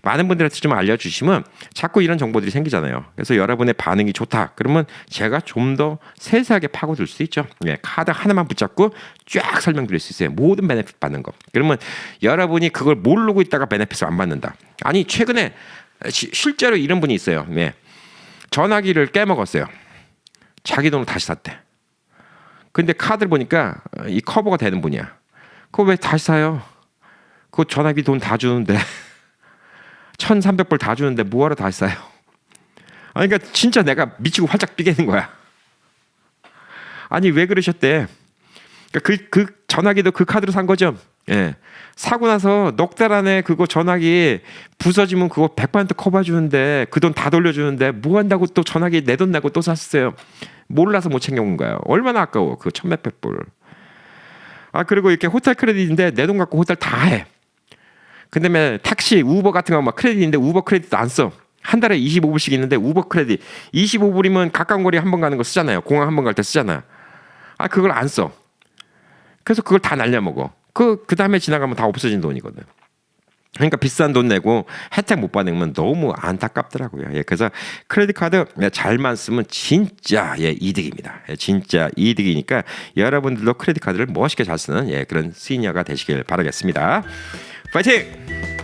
많은 분들한테 좀 알려주시면 자꾸 이런 정보들이 생기잖아요. 그래서 여러분의 반응이 좋다. 그러면 제가 좀 더 세세하게 파고들 수 있죠. 예, 카드 하나만 붙잡고 쫙 설명드릴 수 있어요. 모든 베네핏 받는 거. 그러면 여러분이 그걸 모르고 있다가 베네핏을 안 받는다. 아니 최근에 실제로 이런 분이 있어요. 예, 전화기를 깨먹었어요. 자기 돈으로 다시 샀대. 근데 카드를 보니까 이 커버가 되는 분이야. 그거 왜 다시 사요? 그거 전화기 돈 다 주는데 1,300불 다 주는데 뭐하러 다시 사요? 아니 그러니까 진짜 내가 미치고 활짝 삐개는 거야. 아니 왜 그러셨대? 그러니까 그 전화기도 그 카드로 산 거죠. 예. 사고 나서 넉 달 안에 그거 전화기 부서지면 그거 100% 커버 주는데 그 돈 다 돌려주는데 뭐 한다고 또 전화기 내 돈 내고 또 샀어요. 몰라서 못 챙겨온 거예요. 얼마나 아까워. 그 1,몇백 불. 아 그리고 이렇게 호텔 크레딧인데 내 돈 갖고 호텔 다 해. 근데 맨 택시 우버 같은 거 막 크레딧인데 우버 크레딧도 안 써. 한 달에 25불씩 있는데 우버 크레딧 25불이면 가까운 거리 한 번 가는 거 쓰잖아요. 공항 한 번 갈 때 쓰잖아. 아 그걸 안 써. 그래서 그걸 다 날려먹어. 그 다음에 지나가면 다 없어진 돈이거든. 그러니까 비싼 돈 내고 혜택 못 받으면 너무 안타깝더라고요. 예, 그래서 크레딧 카드 잘만 쓰면 진짜 이득입니다. 예, 진짜 이득이니까 여러분들도 크레딧 카드를 멋있게 잘 쓰는 그런 시니어가 되시길 바라겠습니다. 파이팅!